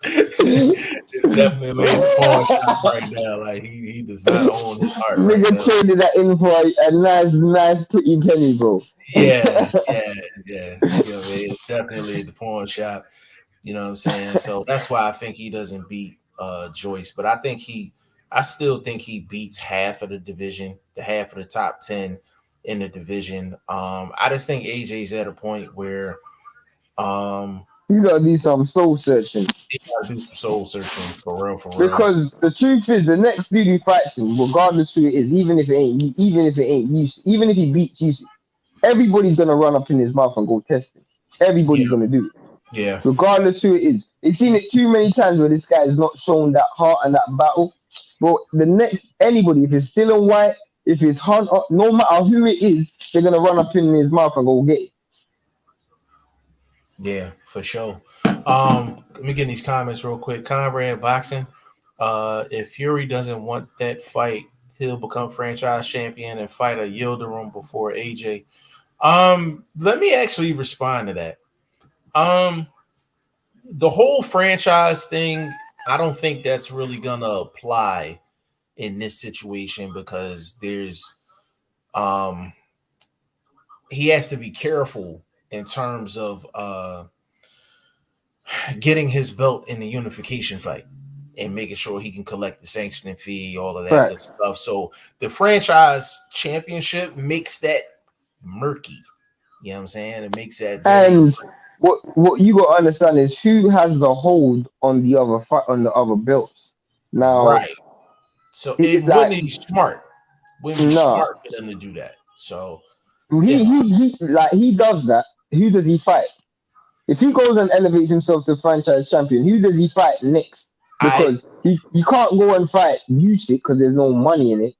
It's definitely in the pawn shop right now. Like he does not own his heart right Nigga now. traded that in for a nice, pretty penny, bro. Yeah. You know, it's definitely at the pawn shop. You know what I'm saying? So that's why I think he doesn't beat Joyce. But I still think he beats half of the division, the half of the top 10 in the division. I just think AJ's at a point where You gotta do some soul searching. He gotta do some soul searching for real, for real. Because the truth is, the next dude who fights him, regardless who it is, even if it ain't Usyk, even if he beats Usyk, everybody's gonna run up in his mouth and go test him. Yeah, Everybody's gonna do it, yeah, regardless who it is. They've seen it too many times where this guy has not shown that heart and that battle. But the next anybody, if it's Dylan White, if it's Hunter, no matter who it is, they're gonna run up in his mouth and go get it. yeah, for sure. Let me get in these comments real quick. Conrad Boxing. If Fury doesn't want that fight, he'll become franchise champion and fight a Yildirim before AJ. Let me actually respond to that. The whole franchise thing, I don't think that's really gonna apply in this situation because there's he has to be careful in terms of getting his belt in the unification fight and making sure he can collect the sanctioning fee, all of that Right. good stuff. So the franchise championship makes that murky. You know what I'm saying? It makes that very And what you got to understand is who has the hold on the other on the other belts. Now, right. So it like wouldn't be smart. Wouldn't be no, smart for them to do that. So he, yeah, he does that. Who does he fight? If he goes and elevates himself to franchise champion, who does he fight next? I Because you can't go and fight Usyk because there's no money in it.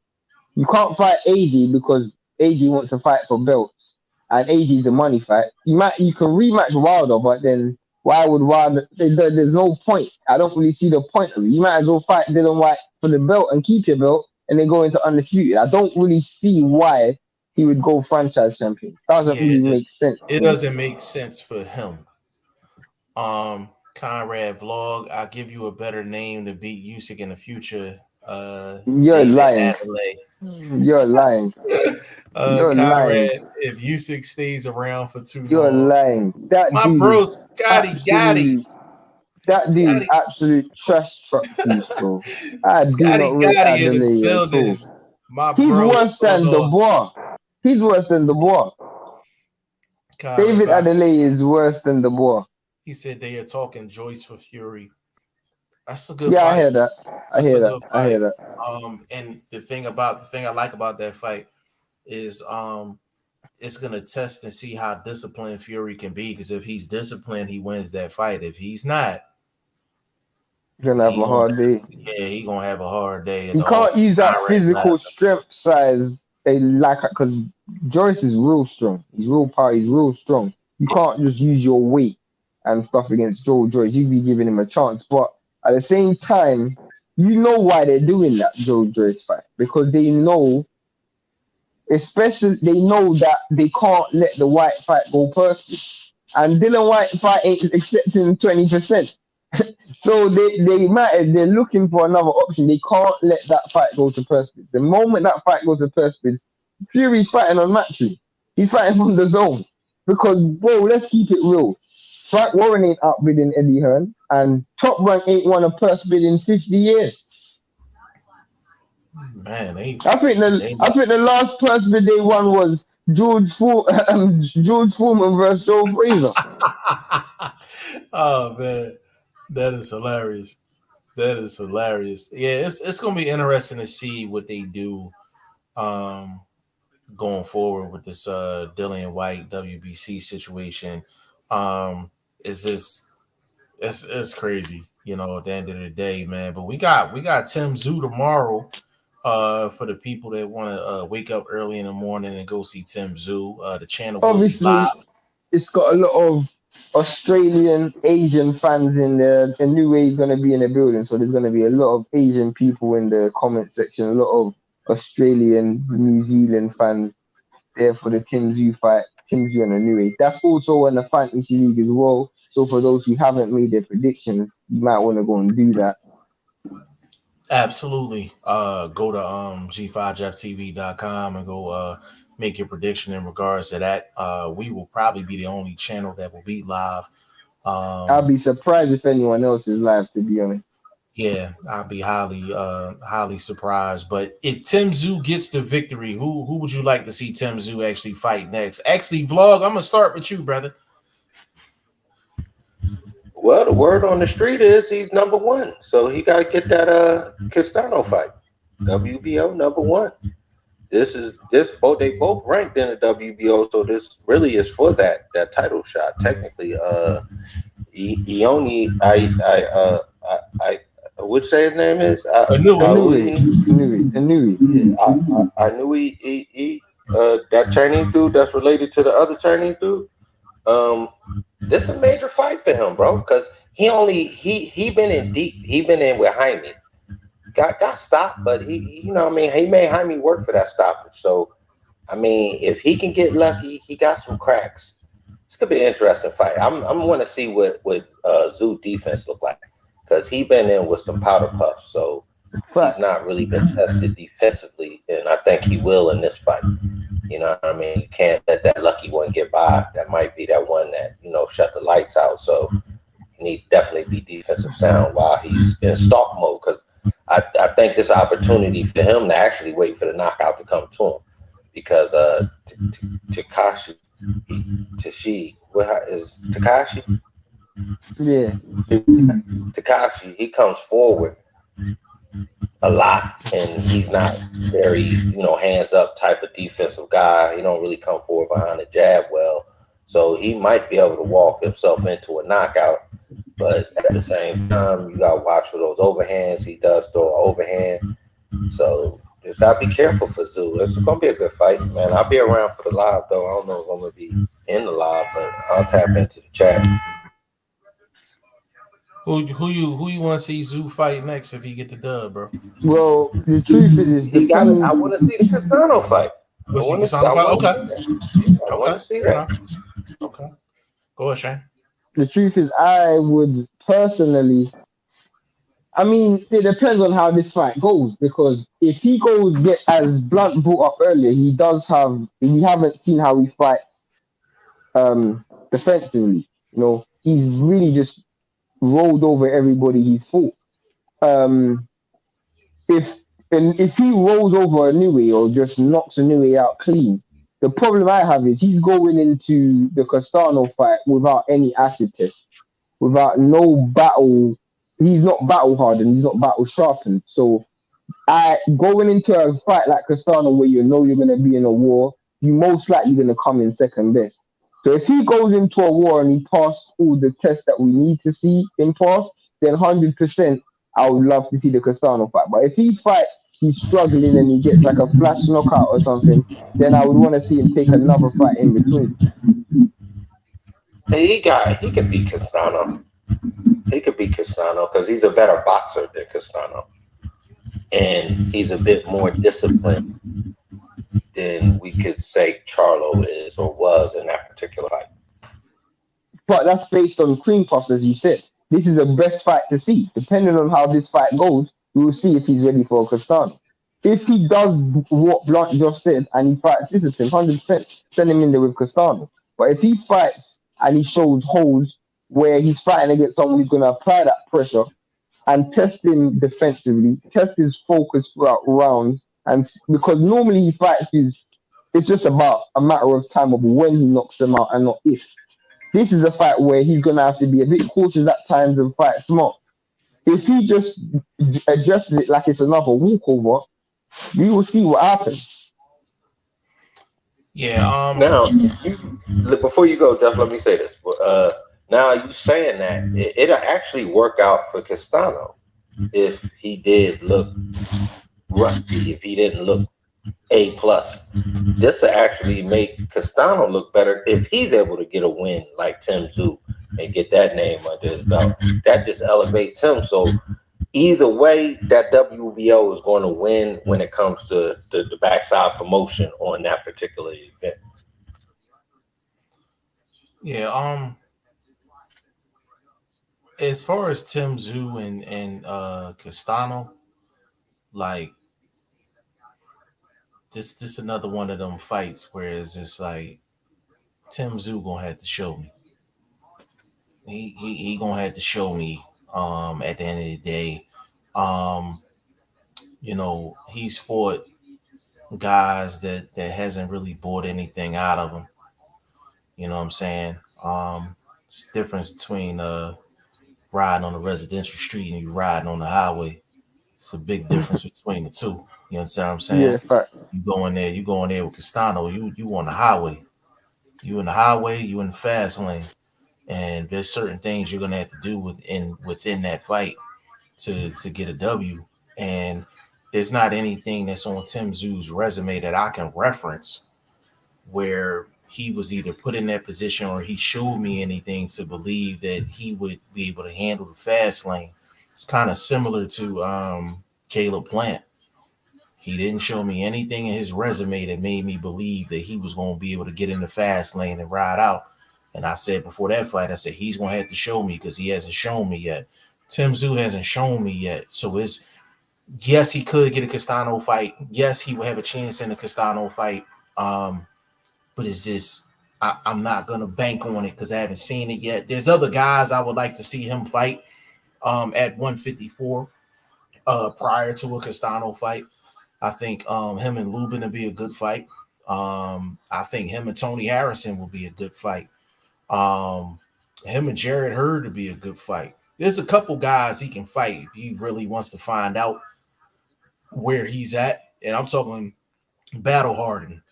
You can't fight AJ because AJ wants to fight for belts, and AJ is a money fight. You can rematch Wilder, but then why would Wilder? There's no point. I don't really see the point of it. You might as well fight Dylan White for the belt and keep your belt, and then go into undisputed. I don't really see why he would go franchise champion. Doesn't yeah, really make sense it to me. doesn't make sense for him. Conrad Vlog, I'll give you a better name to beat Usyk in the future. You're David lying. Adelaide. You're lying. You're lying. Conrad, if Usyk stays around for too You're long, lying. That my dude bro is Scotty Gotti, absolute. That dude is Scotty, absolute trash truck piece, bro. I do not Scotty rate Gotti in the Adelaide at all. building. My He's bro, what's worse going than the on? boy. He's worse than the boy. Conrad David Boxing. Adelaide is worse than the boy. He said they are talking Joyce for Fury. That's a good Yeah, I fight. hear that. I That's a hear that. good I hear fight. that. And the thing I like about that fight is it's gonna test and see how disciplined Fury can be. Because if he's disciplined, he wins that fight. If he's not, You're gonna have a hard day. he gonna have a hard day. And He the can't offense use that Conrad physical laughing. strength size they like because Joyce is real strong. He's real power. He's real strong. You can't just use your weight and stuff against Joe Joyce. You'd be giving him a chance. But at the same time, you know why they're doing that Joe Joyce fight because they know, especially they know that they can't let the White fight go personal. And Dylan White fight ain't accepting 20%. So they're looking for another option. They can't let that fight go to Perspins. The moment that fight goes to Perspins, Fury's fighting on Matchroom. He's fighting from the zone. Because bro, let's keep it real. Frank Warren ain't outbidding Eddie Hearn, and Top Rank ain't won a Perspin in 50 years. Man, I think the last Perspin they won was George Foreman versus Joe Frazier. oh man, that is hilarious. That is hilarious. Yeah, it's gonna be interesting to see what they do going forward with this Dillian Whyte WBC situation. Is this it's crazy, you know, at the end of the day, man. But we got Tim Zoo tomorrow. For the people that want to wake up early in the morning and go see Tim Zoo, the channel will be Obviously, live. it's got a lot of Australian, Asian fans in there. The new way is going to be in the building, so there's going to be a lot of Asian people in the comment section, a lot of Australian, New Zealand fans there for the Tim Zoo fight, Tim Zoo and the new age. That's also in the fantasy league as well. So for those who haven't made their predictions, you might want to go and do that. Absolutely. Go to g5jeftv.com and go make your prediction in regards to that. We will probably be the only channel that will be live. I'll be surprised if anyone else is live, to be honest. Yeah, I'll be highly surprised. But if Tim Zoo gets the victory, who would you like to see Tim Zoo actually fight next? Actually, Vlog, I'm gonna start with you, brother. Well, the word on the street is he's number one, so he got to get that Castano fight. WBO number one. This both they both ranked in the WBO, so this really is for that title shot. Technically, he only I would say his name is I knew he that Chinese dude that's related to the other Chinese dude. This is a major fight for him, bro, because he been in deep. He been in with Jaime. Got stopped, but he you know what I mean, he made Jaime work for that stoppage. So I mean, if he can get lucky, he got some cracks. This could be an interesting fight. I'm want to see what Zoo defense look like, because he been in with some powder puffs, so he's not really been tested defensively, and I think he will in this fight. You know what I mean? You can't let that lucky one get by. That might be that one that, you know, shut the lights out. So he need to definitely be defensive sound while he's in stalk mode, because I think this opportunity for him to actually wait for the knockout to come to him, because Takashi, what is Takashi? Yeah. Takashi, he comes forward a lot, and he's not very, you know, hands up type of defensive guy. He don't really come forward behind the jab well, so he might be able to walk himself into a knockout. But at the same time, you gotta watch for those overhands. He does throw an overhand, so just gotta be careful for Zoo. It's gonna be a good fight, man. I'll be around for the live though. I don't know if I'm gonna be in the live, but I'll tap into the chat. Who you want to see Zoo fight next if he get the dub, bro? Well, the truth is, he got it. I want to see the Castano fight. I want to see that. I want to see that. Okay. Go ahead, Shane. The truth is, I would personally. I mean, it depends on how this fight goes, because if he goes get as Blunt brought up earlier, he does have. We haven't seen how he fights defensively. You know, he's really just rolled over everybody he's fought. Um, if if he rolls over Inoue or just knocks Inoue out clean, the problem I have is he's going into the Castano fight without any acid test, without no battle. He's not battle hardened. He's not battle sharpened. So I going into a fight like Castano where you know you're gonna be in a war, you most likely gonna come in second best. So if he goes into a war and he passed all the tests that we need to see him pass, then 100% I would love to see the Castano fight. But if he fights, he's struggling and he gets like a flash knockout or something, then I would want to see him take another fight in between. He could beat Castano. He could beat Castano because he's a better boxer than Castano, and he's a bit more disciplined than we could say Charlo is or was in that particular fight. But that's based on cream puffs, as you said. This is the best fight to see. Depending on how this fight goes, we will see if he's ready for a Castano. If he does what Blunt just said and he fights discipline, 100% send him in there with Castano. But if he fights and he shows holes where he's fighting against someone who's going to apply that pressure and test him defensively, test his focus throughout rounds, and because normally he fights, it's just about a matter of time of when he knocks them out and not if. This is a fight where he's going to have to be a bit cautious at times and fight smart. If he just adjusts it like it's another walkover, we will see what happens. Yeah. Now, before you go, Jeff, let me say this. Now you saying that it'll actually work out for Castano if he did look rusty, if he didn't look A+. This will actually make Castano look better if he's able to get a win like Tim Tszyu and get that name under his belt. That just elevates him. So either way, that WBO is going to win when it comes to the backside promotion on that particular event. Yeah. As far as Tim Tszyu and Castano, like this another one of them fights where it's just like Tim Tszyu gonna have to show me. He gonna have to show me. At the end of the day, you know, he's fought guys that hasn't really bought anything out of him. You know what I'm saying? It's the difference between riding on a residential street and you riding on the highway. It's a big difference between the two. You understand what I'm saying? Yeah, fact. You go in there with Castano, you on the highway. You in the highway, you in the fast lane. And there's certain things you're gonna have to do within that fight to get a W. And there's not anything that's on Tim Zoo's resume that I can reference where he was either put in that position or he showed me anything to believe that he would be able to handle the fast lane. It's kind of similar to Caleb Plant. He didn't show me anything in his resume that made me believe that he was going to be able to get in the fast lane and ride out. And I said before that fight, I said he's going to have to show me because he hasn't shown me yet. Tim Tszyu hasn't shown me yet. So it's, yes, he could get a Castano fight. Yes, he will have a chance in the Castano fight. But it's just, I'm not going to bank on it because I haven't seen it yet. There's other guys I would like to see him fight at 154 prior to a Castano fight. I think him and Lubin will be a good fight. I think him and Tony Harrison will be a good fight. Him and Jared Hurd will be a good fight. There's a couple guys he can fight if he really wants to find out where he's at. And I'm talking battle hardened,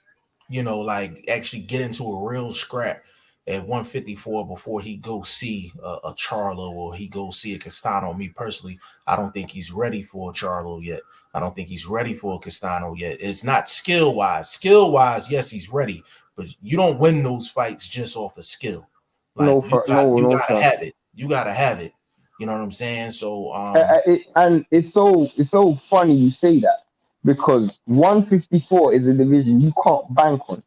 like actually get into a real scrap at 154 before he go see a Charlo or he go see a Castano. Me personally, I don't think he's ready for a Charlo yet. I don't think he's ready for a Castano yet. It's not skill-wise. Skill-wise, yes, he's ready. But you don't win those fights just off of skill. Like you gotta have it. You gotta have it. You know what I'm saying? So and it's so funny you say that because 154 is a division you can't bank on.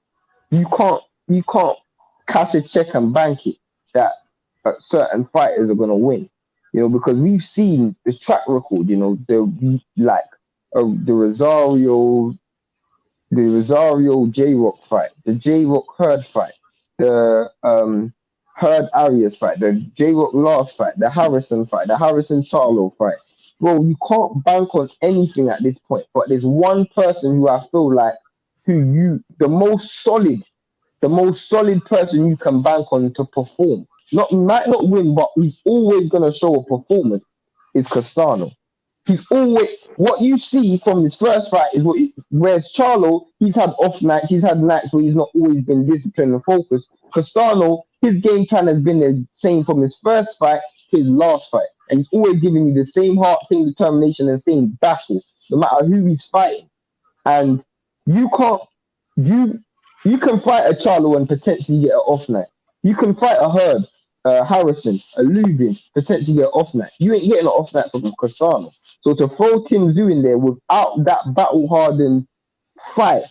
You can't cash a check and bank it that certain fighters are gonna win. Because we've seen the track record. The Rosario J-Rock fight, the J-Rock Hurd fight, the Hurd Arias fight, the J-Rock last fight, the Harrison fight, the Harrison Charlo fight. Bro, you can't bank on anything at this point. But there's one person who I feel like the most solid person you can bank on to perform. Might not win, but he's always gonna show a performance is Castano. He's always, what you see from his first fight is whereas Charlo, he's had off nights, he's had nights where he's not always been disciplined and focused. Castano, his game plan has been the same from his first fight to his last fight. And he's always giving you the same heart, same determination, and same battle, no matter who he's fighting. And you can fight a Charlo and potentially get an off night. You can fight a Hurd, Harrison, a Lubin, potentially get an off night. You ain't getting an off night from Castano. So to throw Tim Tszyu in there without that battle-hardened fight,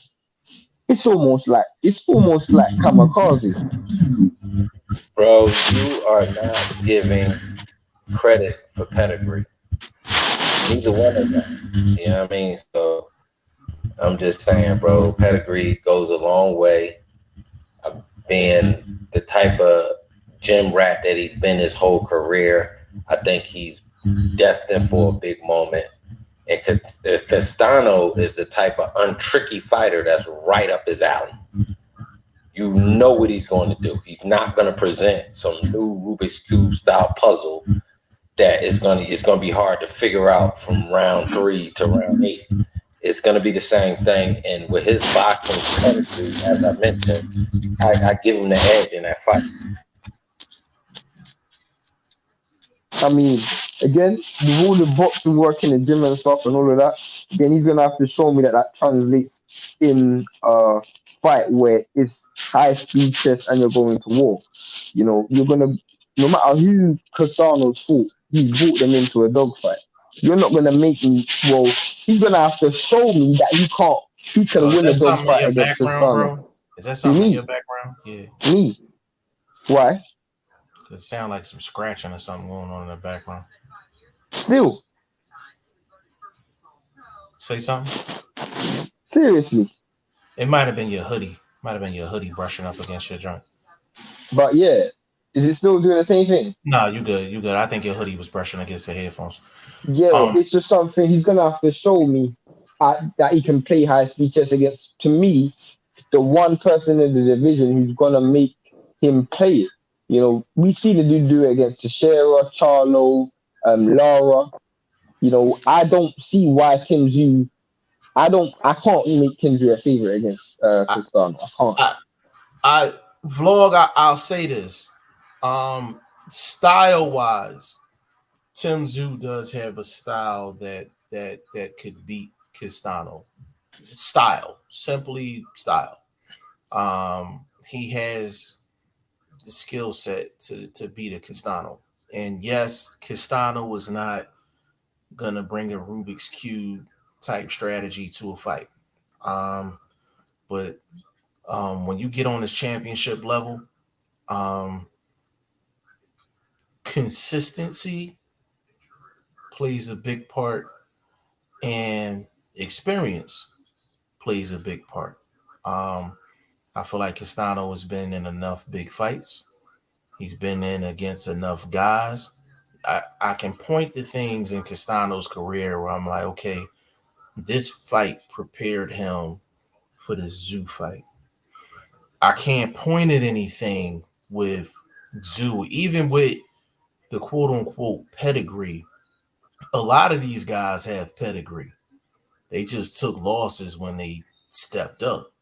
it's almost like kamikaze. Bro, you are not giving credit for pedigree. Neither one of them. You know what I mean? So I'm just saying, bro, pedigree goes a long way. Being the type of gym rat that he's been his whole career, I think he's destined for a big moment. And Castano is the type of untricky fighter that's right up his alley. You know what he's going to do. He's not going to present some new Rubik's Cube style puzzle that is going to be hard to figure out from round 3 to round 8. It's going to be the same thing. And with his boxing pedigree, as I mentioned, I give him the edge in that fight. I mean, again, with all the boxing work in the gym and stuff and all of that, again, he's going to have to show me that translates in a fight where it's high-speed chess and you're going to war. You're going to, no matter who Castano's fought, he's brought them into a dogfight. You're not going to make me, well, he's going to have to show me that he can win a dogfight against Castano. Bro? Is that something in your background? Yeah. Me. Why? It sounds like some scratching or something going on in the background. Still. Say something? Seriously. It might have been your hoodie. Might have been your hoodie brushing up against your joint. But yeah. Is it still doing the same thing? No, you good. You good. I think your hoodie was brushing against the headphones. Yeah, it's just something he's going to have to show me that he can play high-speed chess against, to me, the one person in the division who's going to make him play it. You know, we seen the dude do it against Teixeira, Charlo, Lara. You know, I don't see why Tim Tszyu. I can't make Tim Tszyu a favorite against I, Castano. I can't. I vlog. I'll say this. Style wise, Tim Tszyu does have a style that could beat Castano. Style, simply style. He has the skill set to beat a Castano. And yes, Castano was not gonna bring a Rubik's Cube type strategy to a fight. But when you get on this championship level, consistency plays a big part, and experience plays a big part. I feel like Castano has been in enough big fights. He's been in against enough guys. I can point to things in Castano's career where I'm like, okay, this fight prepared him for the Tszyu fight. I can't point at anything with Tszyu, even with the quote unquote pedigree. A lot of these guys have pedigree. They just took losses when they stepped up.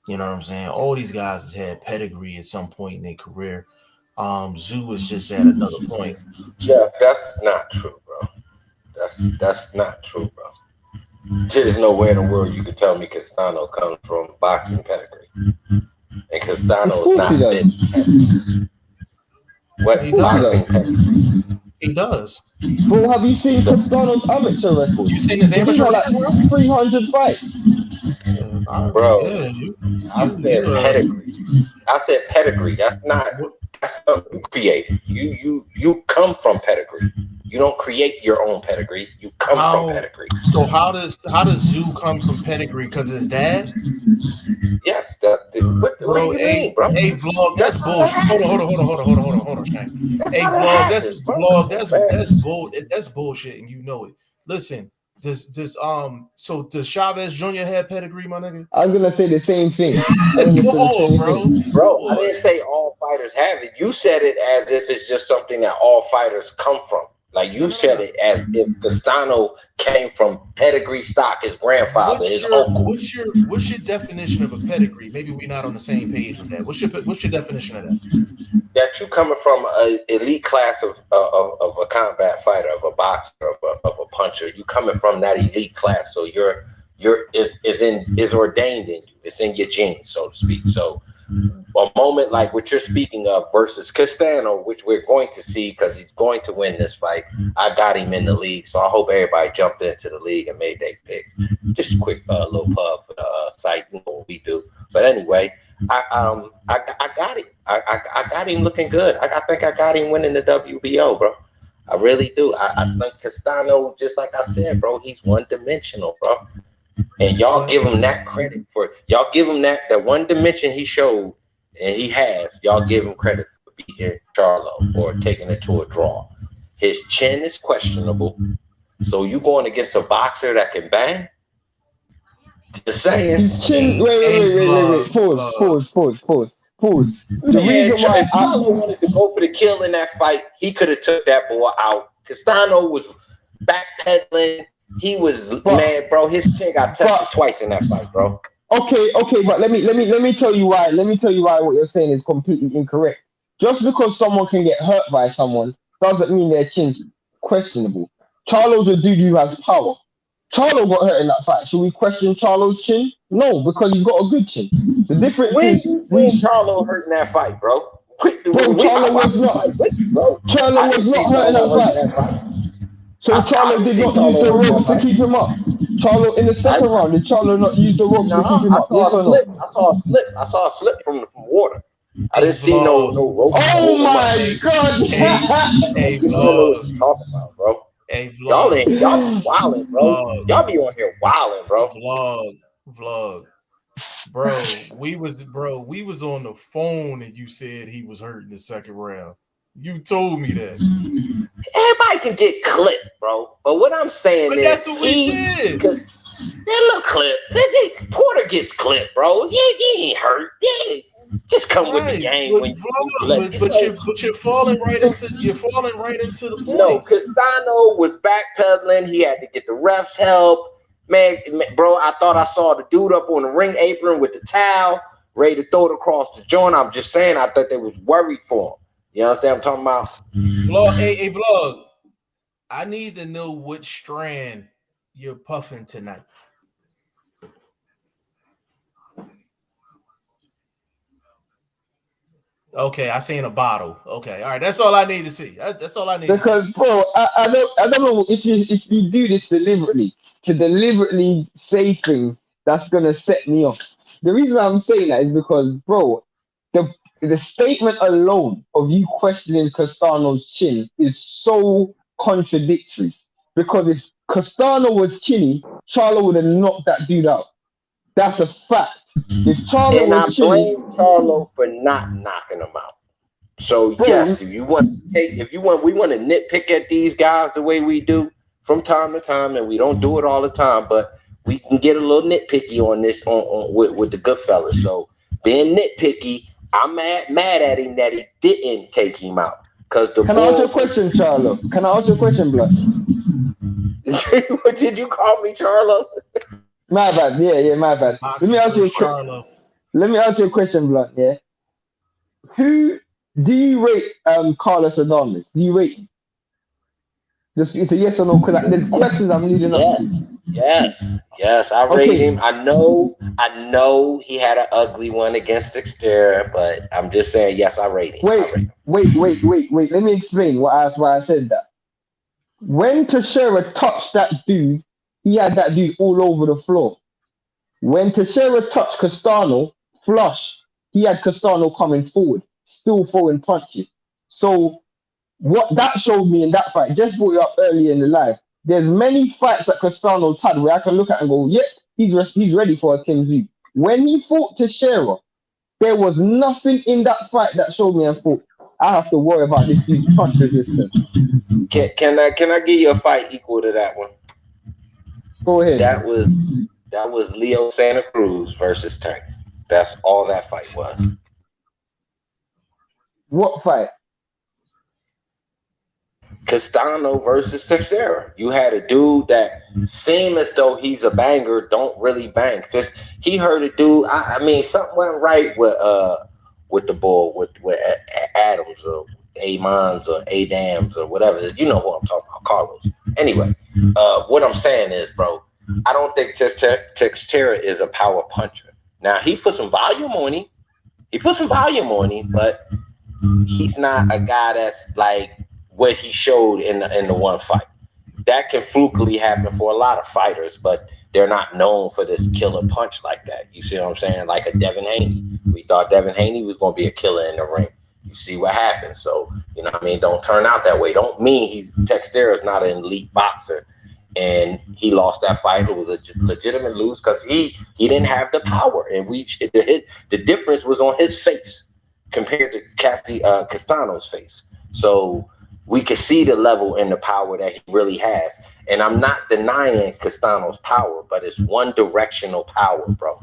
You know what I'm saying? All these guys has had pedigree at some point in their career. Tszyu was just at another point. Yeah, that's not true, bro. That's not true, bro. There's nowhere in the world you can tell me Castano comes from boxing pedigree. And Castano is not been what He boxing does. pedigree. He does. Bro, have you seen Castano's amateur record? You seen his He's amateur had record? like 300 fights. Bro, Yeah, I said pedigree. I said pedigree. That's something created. You come from pedigree. You don't create your own pedigree. You come from pedigree. So how does Tszyu come from pedigree? Because his dad? Yes. What do you mean, bro? Hey, vlog, that's bullshit. Hold on, Shane. Hey, vlog, that's bullshit, and you know it. Listen, does Chavez Jr. have pedigree, my nigga? I'm gonna say the same thing. Come on, bro. I didn't say all fighters have it. You said it as if it's just something that all fighters come from. Like you said it as if Castano came from pedigree stock, his grandfather, his uncle. What's your definition of a pedigree? Maybe we're not on the same page with that. What's your definition of that? That you coming from an elite class of a combat fighter, of a boxer, of a puncher. You coming from that elite class, so is ordained in you. It's in your genes, so to speak. So a moment like what you're speaking of versus Castano, which we're going to see because he's going to win this fight. I got him in the league, so I hope everybody jumped into the league and made their picks. Just a quick little pub for the site, you know what we do. But anyway, I got him. I got him looking good. I think I got him winning the WBO, bro. I really do. I think Castano, just like I said, bro, he's one-dimensional, bro. And y'all give him that credit y'all give him that one dimension he showed and he has. Y'all give him credit for beating Charlo or taking it to a draw. His chin is questionable. So you going against a boxer that can bang? Just saying. His chin. Wait. Pause. The reason why Charlo wanted to go for the kill in that fight, he could have took that boy out. Castano was backpedaling. He was mad, bro. His chin got touched twice in that fight, bro. Okay, but let me tell you why. Let me tell you why what you're saying is completely incorrect. Just because someone can get hurt by someone doesn't mean their chin's questionable. Charlo's a dude who has power. Charlo got hurt in that fight. Should we question Charlo's chin? No, because he's got a good chin. The difference is Charlo hurt in that fight, bro. Charlo was not hurt in that fight. So Charlo did not use the ropes to keep him up. Charlo in the second round, did Charlo not use the ropes to keep him up? Yes or no? I saw a slip from water. I didn't see no rope. Oh my god! Hey, vlog. Talking about, bro. Hey, vlog. Y'all be wilding, bro. Y'all be on here wilding, bro. Vlog. Bro, we was on the phone and you said he was hurt in the second round. You told me that. Everybody can get clipped, bro. But what I'm saying is, that's what we said. Because that little clip, Porter gets clipped, bro. Yeah, he ain't hurt. Yeah, Just come with the Right, game when you're falling right into the No, point. Castano was backpedaling. He had to get the refs help. Man, bro, I thought I saw the dude up on the ring apron with the towel, ready to throw it across the joint. I'm just saying, I thought they was worried for him. You understand what I'm talking about? Vlog, vlog. I need to know which strand you're puffing tonight. Okay, I seen a bottle. Okay, all right, that's all I need to see. That's all I need Because, to see. bro, I don't know if you do this deliberately to deliberately say things that's gonna set me off. The reason I'm saying that is because, bro, the statement alone of you questioning Castano's chin is so contradictory. Because if Castano was chinny, Charlo would have knocked that dude out. That's a fact. If Charlo And I was chinny, blame Charlo for not knocking him out. So bro, yes, we want to nitpick at these guys the way we do from time to time, and we don't do it all the time, but we can get a little nitpicky on this with the Goodfellas. So being nitpicky, I'm mad at him that he didn't take him out. Can I ask you a question, Charlo? Can I ask you a question, blood? Did you call me Charlo? My bad. Yeah, my bad. Let me ask you a question, blood. Yeah. Who do you rate Carlos Adonis? Do you rate him? Just it's a yes or no, because there's questions I'm leading up to. Yes, I rate him. I know he had an ugly one against Exterior, but I'm just saying, yes, I rate him. Wait. Let me explain why I said that. When Teixeira touched that dude, he had that dude all over the floor. When Teixeira touched Castano, flush, he had Castano coming forward, still throwing punches. So what that showed me in that fight, just brought it up earlier in the live. There's many fights that Castano's had where I can look at and go, yep, he's ready for a Tim Zoo. When he fought Teixeira, there was nothing in that fight that showed me and thought, I have to worry about this dude's punch resistance. Can I give you a fight equal to that one? Go ahead. That was Leo Santa Cruz versus Tank. That's all that fight was. What fight? Castano versus Teixeira. You had a dude that seemed as though he's a banger, don't really bang. Just he heard a dude. I mean, something went right with the bull with Adams or Amons or Adams or whatever. You know what I'm talking about, Carlos. Anyway, what I'm saying is, bro, I don't think Teixeira is a power puncher. Now he put some volume on him. But he's not a guy that's like what he showed in the one fight. That can flukily happen for a lot of fighters, but they're not known for this killer punch like that. You see what I'm saying? Like a Devin Haney. We thought Devin Haney was going to be a killer in the ring. You see what happened. So, you know what I mean? Don't turn out that way. Don't mean Teixeira is not an elite boxer. And he lost that fight. It was a legitimate lose because he didn't have the power. And the difference was on his face compared to Castano's face. So we could see the level and the power that he really has. And I'm not denying Castano's power, but it's one directional power, bro.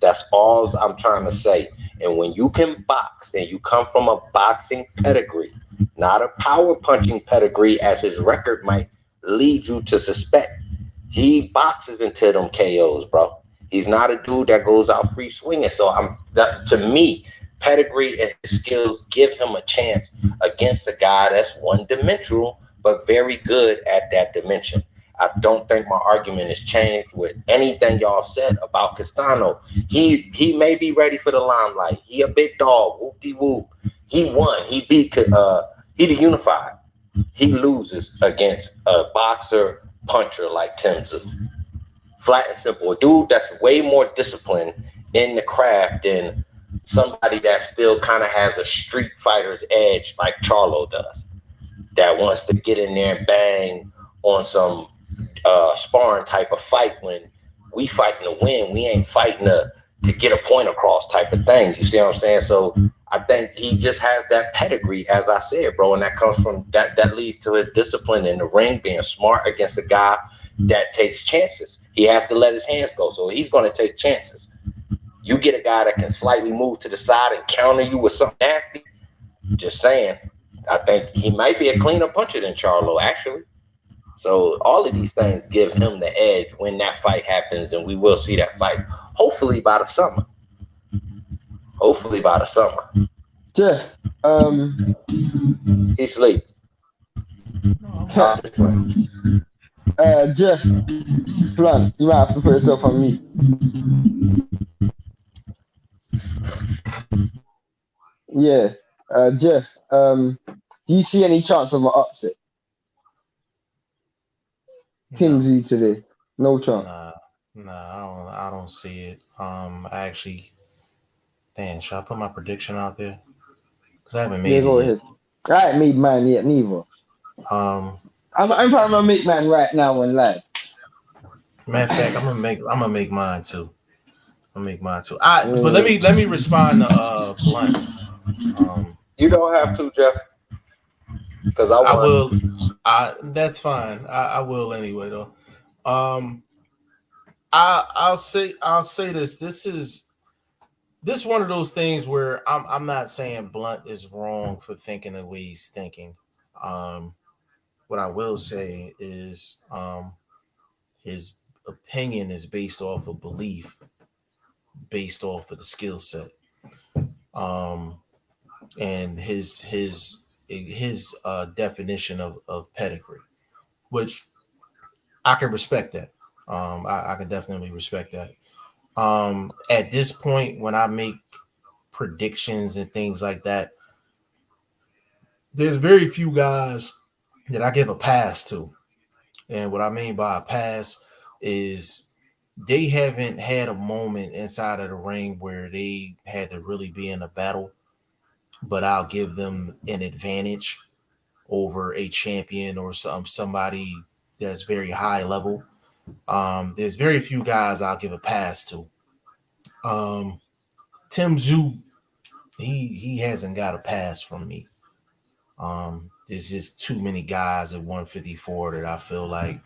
That's all I'm trying to say. And when you can box and you come from a boxing pedigree, not a power punching pedigree as his record might lead you to suspect, he boxes into them KOs, bro. He's not a dude that goes out free swinging. So to me, pedigree and skills give him a chance against a guy that's one-dimensional but very good at that dimension. I don't think my argument has changed with anything y'all said about Castano. He may be ready for the limelight. He a big dog. Whoop-de-whoop. He won. He beat he the unified. He loses against a boxer puncher like Tim Zoo. Flat and simple. A dude that's way more disciplined in the craft than somebody that still kind of has a street fighter's edge like Charlo does. That wants to get in there and bang on some sparring type of fight when we fighting to win. We ain't fighting to get a point across type of thing. You see what I'm saying? So I think he just has that pedigree, as I said, bro, and that comes from that leads to his discipline in the ring, being smart against a guy that takes chances. He has to let his hands go, so he's going to take chances. You get a guy that can slightly move to the side and counter you with something nasty. Just saying. I think he might be a cleaner puncher than Charlo, actually. So all of these things give him the edge when that fight happens, and we will see that fight hopefully by the summer. Hopefully by the summer. Jeff, He sleep. Jeff, Blunt, you might have to put yourself on mute. Yeah, Jeff, do you see any chance of an upset? Tim Z today, no chance. Nah, I don't see it. I actually, damn, should I put my prediction out there? Because I haven't made it go yet. ahead. I ain't made mine yet, neither. I'm trying to make mine right now on live. Matter of fact, I'm gonna make mine too. But let me respond to Blunt. You don't have to, Jeff. Because I will. That's fine. I will anyway though. I'll say this. This is one of those things where I'm not saying Blunt is wrong for thinking the way he's thinking. What I will say is his opinion is based off of belief, based off of the skill set, and his definition of pedigree, which I can respect that. I can definitely respect that. At this point, when I make predictions and things like that, there's very few guys that I give a pass to. And what I mean by a pass is they haven't had a moment inside of the ring where they had to really be in a battle, but I'll give them an advantage over a champion or somebody that's very high level. There's very few guys I'll give a pass to. Tim Zhu, he hasn't got a pass from me. There's just too many guys at 154 that I feel like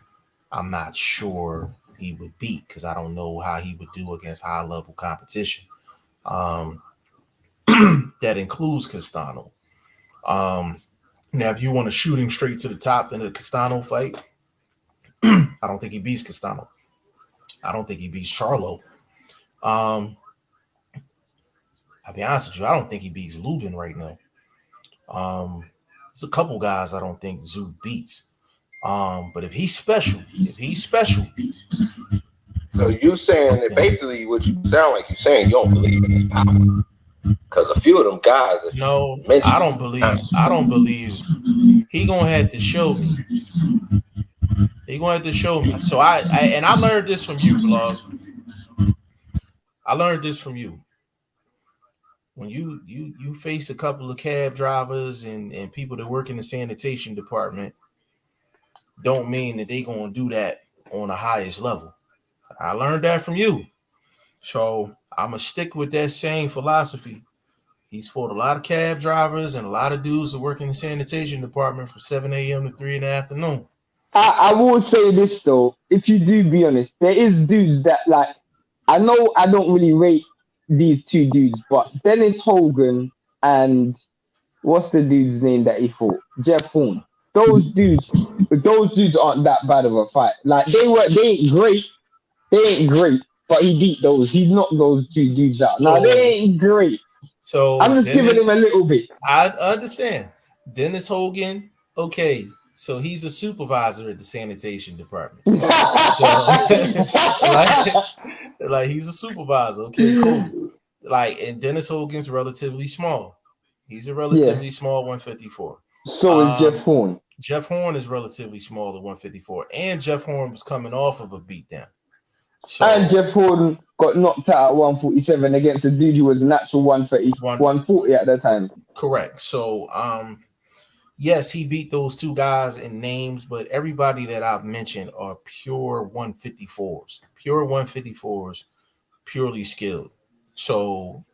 I'm not sure he would beat because I don't know how he would do against high level competition. That includes Castano. Now, if you want to shoot him straight to the top in the Castano fight, I don't think he beats Castano. I don't think he beats Charlo. I'll be honest with you, I don't think he beats Lubin right now. There's a couple guys I don't think Zoo beats. But if he's special. So you saying that basically what you sound like you're saying you don't believe in his power. Because a few of them guys. No, I don't believe. He gonna have to show me. So I learned this from you, Vlog. I learned this from you. When you face a couple of cab drivers and people that work in the sanitation department, don't mean that they gonna do that on the highest level. I learned that from you. So I'm gonna stick with that same philosophy. He's fought a lot of cab drivers and a lot of dudes that work in the sanitation department from 7 a.m. to 3 in the afternoon. I will say this though, if you do be honest, there is dudes that like, I know I don't really rate these two dudes, but Dennis Hogan and what's the dude's name that he fought? Jeff Horn. Those dudes aren't that bad of a fight. Like they ain't great, but he beat those. He knocked those two dudes out. Now they ain't great. So I'm just giving him a little bit. I understand. Dennis Hogan, okay. So he's a supervisor at the sanitation department. So like he's a supervisor. Okay, cool. Like, and Dennis Hogan's relatively small. He's a relatively small 154. So is Jeff Horn. Jeff Horn is relatively small at 154. And Jeff Horn was coming off of a beatdown. So, and Jeff Horn got knocked out at 147 against a dude who was natural 140 at that time. Correct. So, yes, he beat those two guys in names, but everybody that I've mentioned are pure 154s. Pure 154s, purely skilled. So,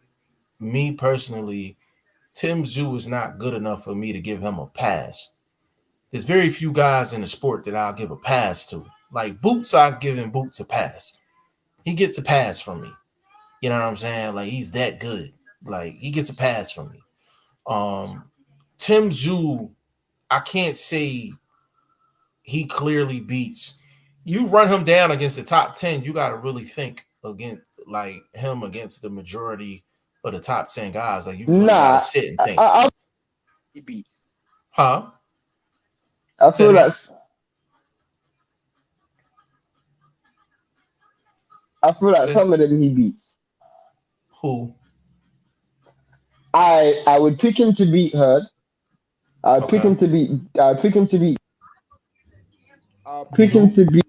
me personally, Tim Zhu is not good enough for me to give him a pass. There's very few guys in the sport that I'll give a pass to. Like Boots, I'm giving Boots a pass. He gets a pass from me. You know what I'm saying? Like he's that good. Like he gets a pass from me. Tim Tszyu, I can't say he clearly beats. You run him down against the top 10, you got to really think against like him against the majority of the top 10 guys. Like you really got to Nah, sit and think. he beats. Huh? I Say it feel again. that's. I feel like Say some of them he beats. who? I would pick him to beat Hurd. I'd pick him Okay. to beat. I'd pick him to beat. I'll Be pick him who? to beat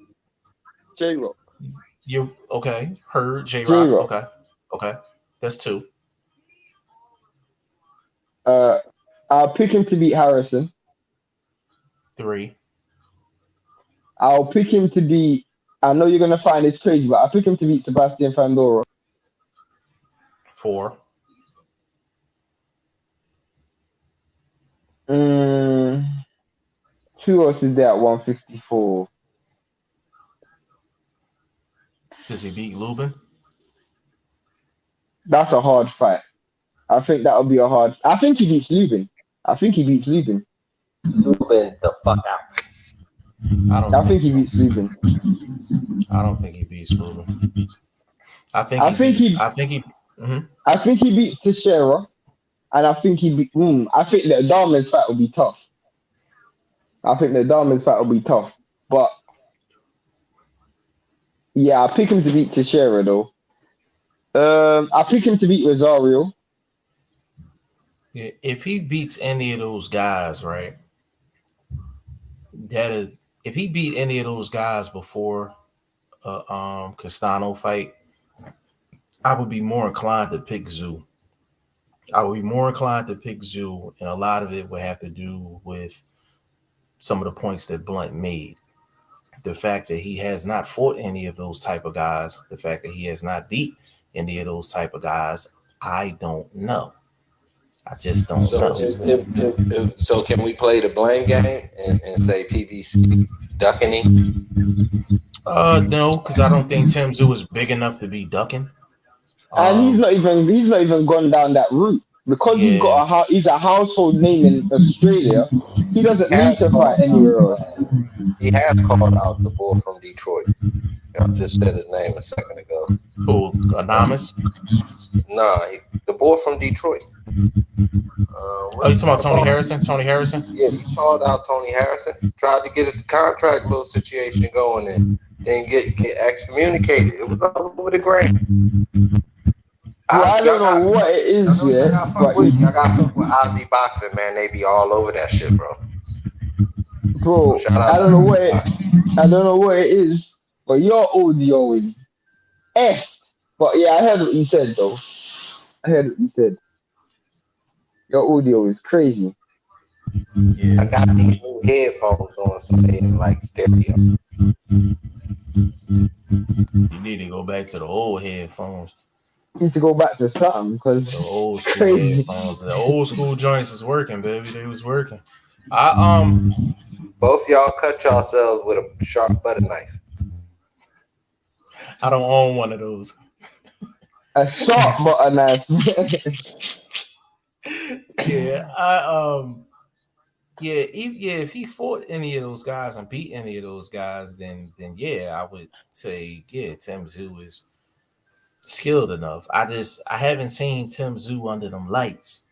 J Rock. You okay? Heard J J Rock. Rock. Okay. Okay. That's 2. I'll pick him to beat Harrison. 3. I'll pick him to beat. I know you're gonna find this crazy, but I'll pick him to beat Sebastian Fandora. 4. Who else is there at 154? Does he beat Lubin? That's a hard fight. I think that'll be a hard. I think he beats Lubin. Moving the fuck out. I think he beats Lubin. I don't think he beats Lubin. I think I he think beats. he. I think he. Mhm. I think he beats Teixeira, and I think he beat. I think the Dahman's fight will be tough. But yeah, I pick him to beat Teixeira though. I pick him to beat Rosario. Yeah, if he beats any of those guys, right? If he beat any of those guys before Castano fight, I would be more inclined to pick Tszyu. I would be more inclined to pick Tszyu, and a lot of it would have to do with some of the points that Blunt made. The fact that he has not fought any of those type of guys, the fact that he has not beat any of those type of guys, I don't know. I just don't know. So can we play the blame game and say PBC ducking him? No, because I don't think Tim Tszyu is big enough to be ducking. And he's not even gone down that route because Yeah. he's a household name in Australia. He doesn't need to fight anywhere else. He has called out the bull from Detroit. I just said his name a second ago. Who? Anonymous? Nah, the bull from Detroit. Oh, you talking about Tony Harrison? Tony Harrison? Yeah, he called out Tony Harrison. Tried to get his contract little situation going and then get excommunicated. It was over the grain. I don't know what it is yet. I got something with Aussie boxing, man. They be all over that shit, bro. Bro, I don't know what it is, but your audio is effed. But yeah, I heard what you said though. Your audio is crazy. Yeah. I got these new headphones on, so they ain't like stereo. You need to go back to the old headphones. You need to go back to something because The old school headphones. The old school joints is working, baby. They was working. Both y'all cut yourselves with a sharp butter knife. I don't own one of those. a sharp butter knife. If he fought any of those guys and beat any of those guys, then yeah, I would say Tim Tszyu is skilled enough. I haven't seen Tim Tszyu under them lights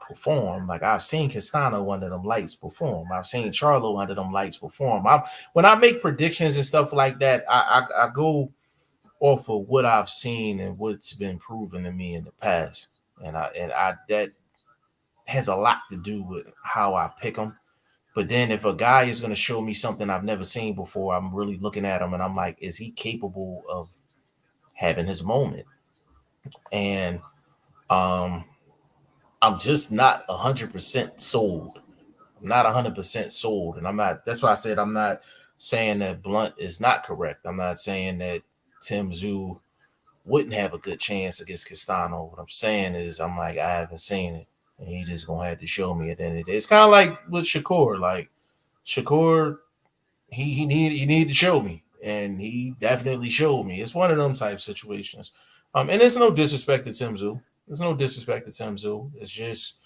perform. Like I've seen Castano under them lights perform. I've seen Charlo under them lights perform. When I make predictions and stuff like that, I go off of what I've seen and what's been proven to me in the past, and that has a lot to do with how I pick them. But then if a guy is going to show me something I've never seen before, I'm really looking at him and I'm like, is he capable of having his moment? And I'm just not 100% sold. I'm not 100% sold. And that's why I said I'm not saying that Blunt is not correct. I'm not saying that Tim Tszyu wouldn't have a good chance against Castano. What I'm saying is I haven't seen it. And he just gonna have to show me at the end of the day. It's kind of like with Shakur. Like Shakur, he needed to show me, and he definitely showed me. It's one of them type situations. And there's no disrespect to Tim Tszyu. There's no disrespect to Tim Tszyu. It's just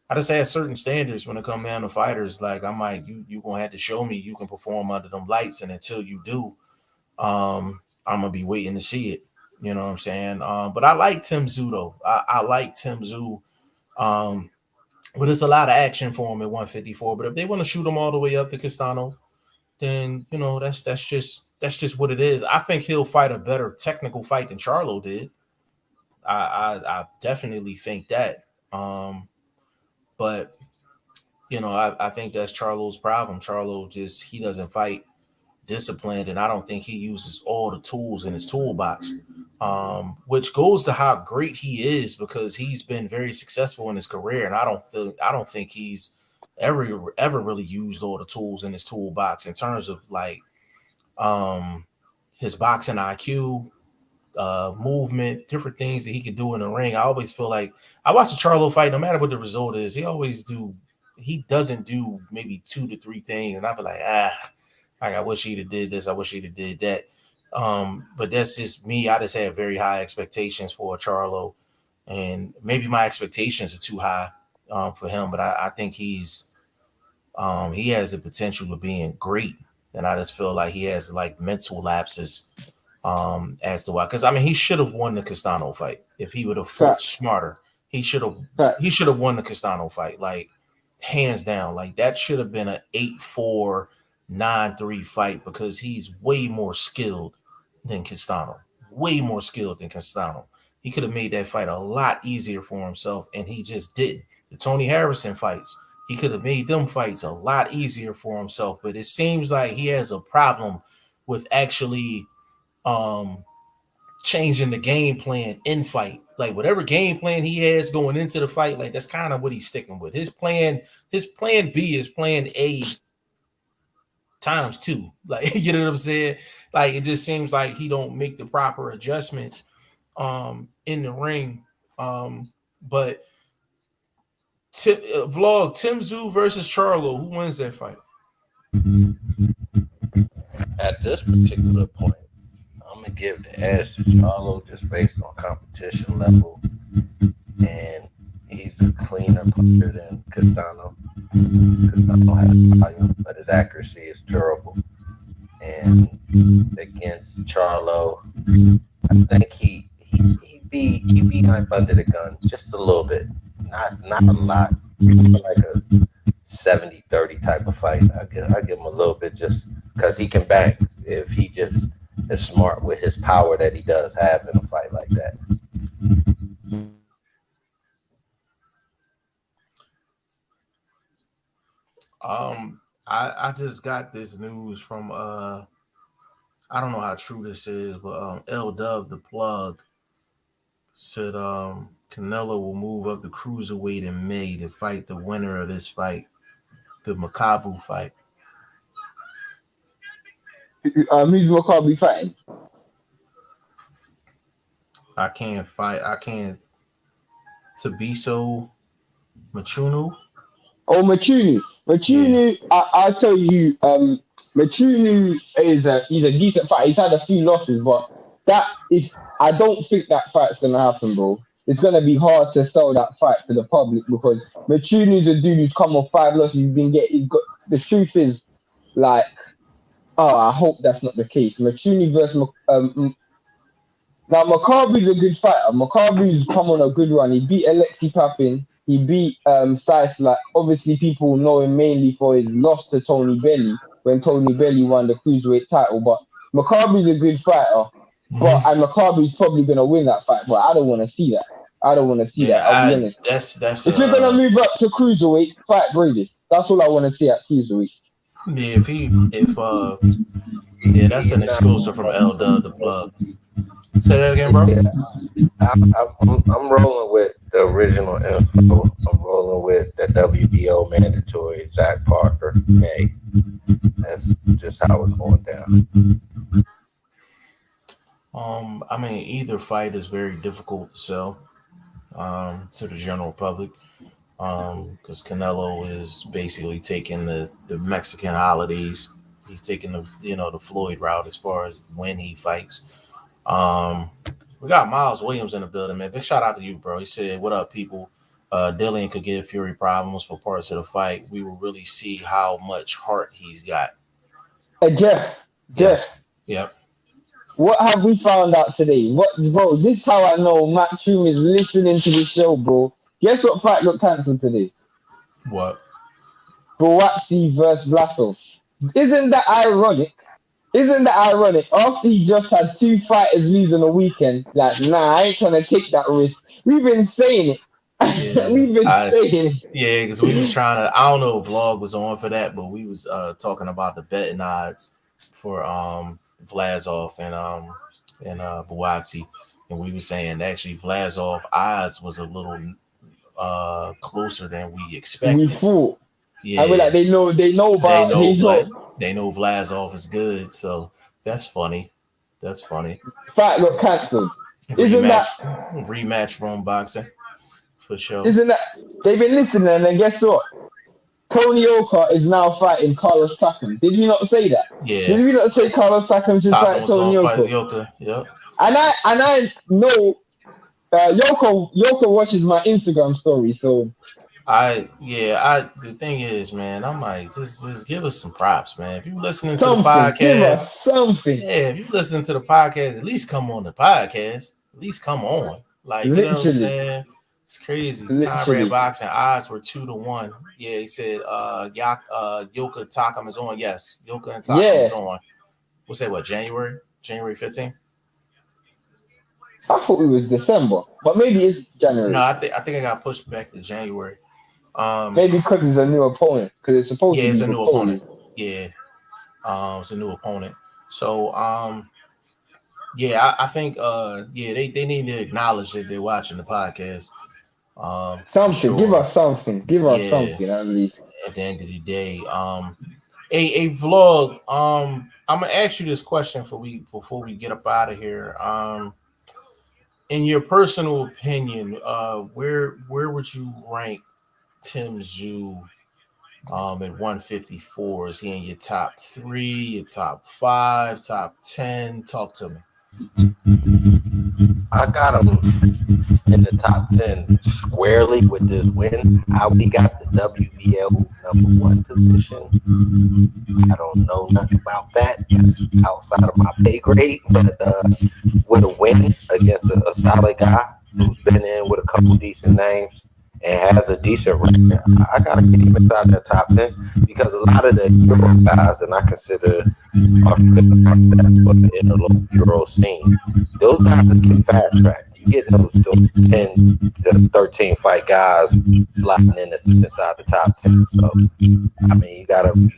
I just have certain standards when it comes down to fighters. Like I'm like, you gonna have to show me you can perform under them lights, and until you do, I'm gonna be waiting to see it. You know what I'm saying? But I like Tim Tszyu though. I like Tim Tszyu. Um, but it's a lot of action for him at 154. But if they want to shoot him all the way up to Castano, then you know that's just what it is. I think he'll fight a better technical fight than Charlo did. I definitely think that. But you know, I think that's Charlo's problem. Charlo just he doesn't fight disciplined, and I don't think he uses all the tools in his toolbox. Which goes to how great he is because he's been very successful in his career, and I don't think he's ever really used all the tools in his toolbox in terms of like his boxing IQ, movement, different things that he could do in the ring. I always feel like I watch a Charlo fight, no matter what the result is, he doesn't do maybe 2 to 3 things, and I feel like like I wish he'd have did this, I wish he'd have did that. But that's just me. I just have very high expectations for Charlo, and maybe my expectations are too high for him. But I think he has the potential of being great, and I just feel like he has like mental lapses as to why. Because I mean, he should have won the Castano fight if he would have fought smarter. He should have won the Castano fight, like hands down. Like that should have been an 8-4, 9-3 fight because he's way more skilled than Castano. Way more skilled than Castano. He could have made that fight a lot easier for himself, and he just didn't. The Tony Harrison fights, he could have made them fights a lot easier for himself, but it seems like he has a problem with actually changing the game plan in fight. Like whatever game plan he has going into the fight, like that's kind of what he's sticking with. His plan B is plan A times 2. Like you know what I'm saying? Like it just seems like he don't make the proper adjustments in the ring. But vlog Tim Tszyu versus Charlo, who wins that fight? At this particular point, I'm gonna give the edge to Charlo just based on competition level, and he's a cleaner puncher than Castano. Castano has volume, but his accuracy is terrible. And against Charlo, I think he beat hype under the gun just a little bit, not a lot, like a 70-30 type of fight. I give him a little bit just because he can bang if he just is smart with his power that he does have in a fight like that. I just got this news from I don't know how true this is, but L Dub the plug said Canelo will move up the cruiserweight in May to fight the winner of this fight, the Makabu fight. Who's Maccabi fighting? I can't Tabiso Machunu. Oh, Machunu. Machunu, yeah. I tell you, Machunu he's a decent fighter. He's had a few losses, but I don't think that fight's gonna happen, bro. It's gonna be hard to sell that fight to the public because Machunu's a dude who's come off 5 losses. The truth is, like, I hope that's not the case. Machunu versus now Makabu's a good fighter. Makabu's come on a good run. He beat Alexi Papin. He beat Sice. Like obviously people know him mainly for his loss to Tony Belly when Tony Belly won the cruiserweight title. But Makabu's a good fighter. And Makabu's probably gonna win that fight. But I don't want to see that. I'll be honest. That's if you're gonna move up to cruiserweight, fight Bradis. That's all I want to see at cruiserweight. Yeah, that's an exclusive from L Dub the plug. Say that again, bro. Yeah. I'm rolling with the original info. I'm rolling with the WBO mandatory Zach Parker May. That's just how it's going down. I mean, either fight is very difficult to sell to the general public because Canelo is basically taking the Mexican holidays. He's taking the Floyd route as far as when he fights. But We got Miles Williams in the building, man. Big shout out to you, bro. He said, "What up, people? Dillian could give Fury problems for parts of the fight. We will really see how much heart he's got." Jeff. Yes. Yep. What have we found out today? What, bro? This is how I know Matt Troom is listening to the show, bro. Guess what fight got cancelled today? What? Boatsy versus Vlasov. Isn't that ironic? After he just had 2 fighters lose on the weekend, like, nah, I ain't trying to take that risk. We've been saying it. Yeah, saying it. Yeah, because we was trying to. I don't know if Vlog was on for that, but we was talking about the betting odds for Vlasov and Boatsy, and we were saying actually Vlasov odds was a little closer than we expected. We thought. Yeah, I mean, like, they know Vlasov is good, so that's funny. Fight got cancelled. Rematch from boxing for sure? Isn't that they've been listening? And then guess what? Tony Oka is now fighting Carlos Takam. Did we not say that? Yeah. Did we not say Carlos Takam should fight Tony Oka? Yep. And I know Yoko watches my Instagram story, so the thing is, man, I'm like, just give us some props, man. If you listening to the podcast, give us something. Yeah, if you listening to the podcast, at least come on the podcast. At least come on. Like, you know what I'm saying? It's crazy. Conrad Boxing odds were 2-1. Yeah, he said Yoka Takam is on. Yes, Yoka and Takam is on. We'll say what, January 15th? I thought it was December, but maybe it's January. No, I think I got pushed back to January. Maybe because it's a new opponent. Because it's supposed to be it's a new opponent. Yeah, it's a new opponent. So, I think they need to acknowledge that they're watching the podcast. Something. Give us something. At least. At the end of the day, a Vlog. I'm gonna ask you this question before we get up out of here. In your personal opinion, where would you rank Tim Tszyu at 154? Is he in your top 3, your top 5, top 10? Talk to me. I got him in the top 10 squarely with this win. How he got the WBL #1 position, I don't know nothing about that. That's outside of my pay grade. But with a win against a solid guy who's been in with a couple decent names and has a decent record, I gotta get him inside that top 10 because a lot of the Euro guys, and I consider that's for the interlocal Euro scene, those guys are getting fast tracked. You get those 10 to 13 fight guys sliding inside the top 10. So I mean, you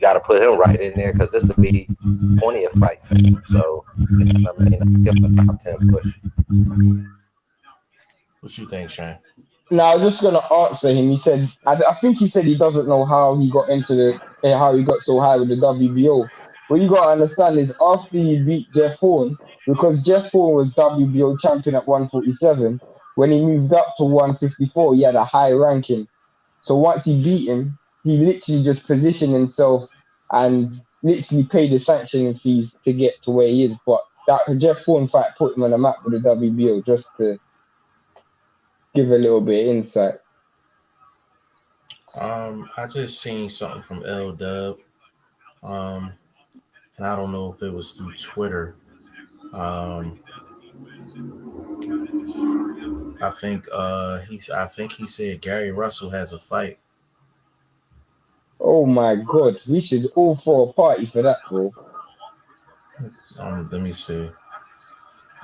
gotta put him right in there because this will be 20th fight for him. So you know what I mean, I'll give him a top 10 push. What you think, Shane? Now, I'm just gonna answer him. He said, I think he said he doesn't know how he got how he got so high with the WBO. What you gotta understand is after he beat Jeff Horn, because Jeff Horn was WBO champion at 147, when he moved up to 154, he had a high ranking. So once he beat him, he literally just positioned himself and literally paid the sanctioning fees to get to where he is. But that Jeff Horn fight put him on the map with the WBO, just to give a little bit of insight. I just seen something from L Dub, and I don't know if it was through Twitter. I think he said Gary Russell has a fight. Oh my God, we should all throw a party for that, bro. Let me see.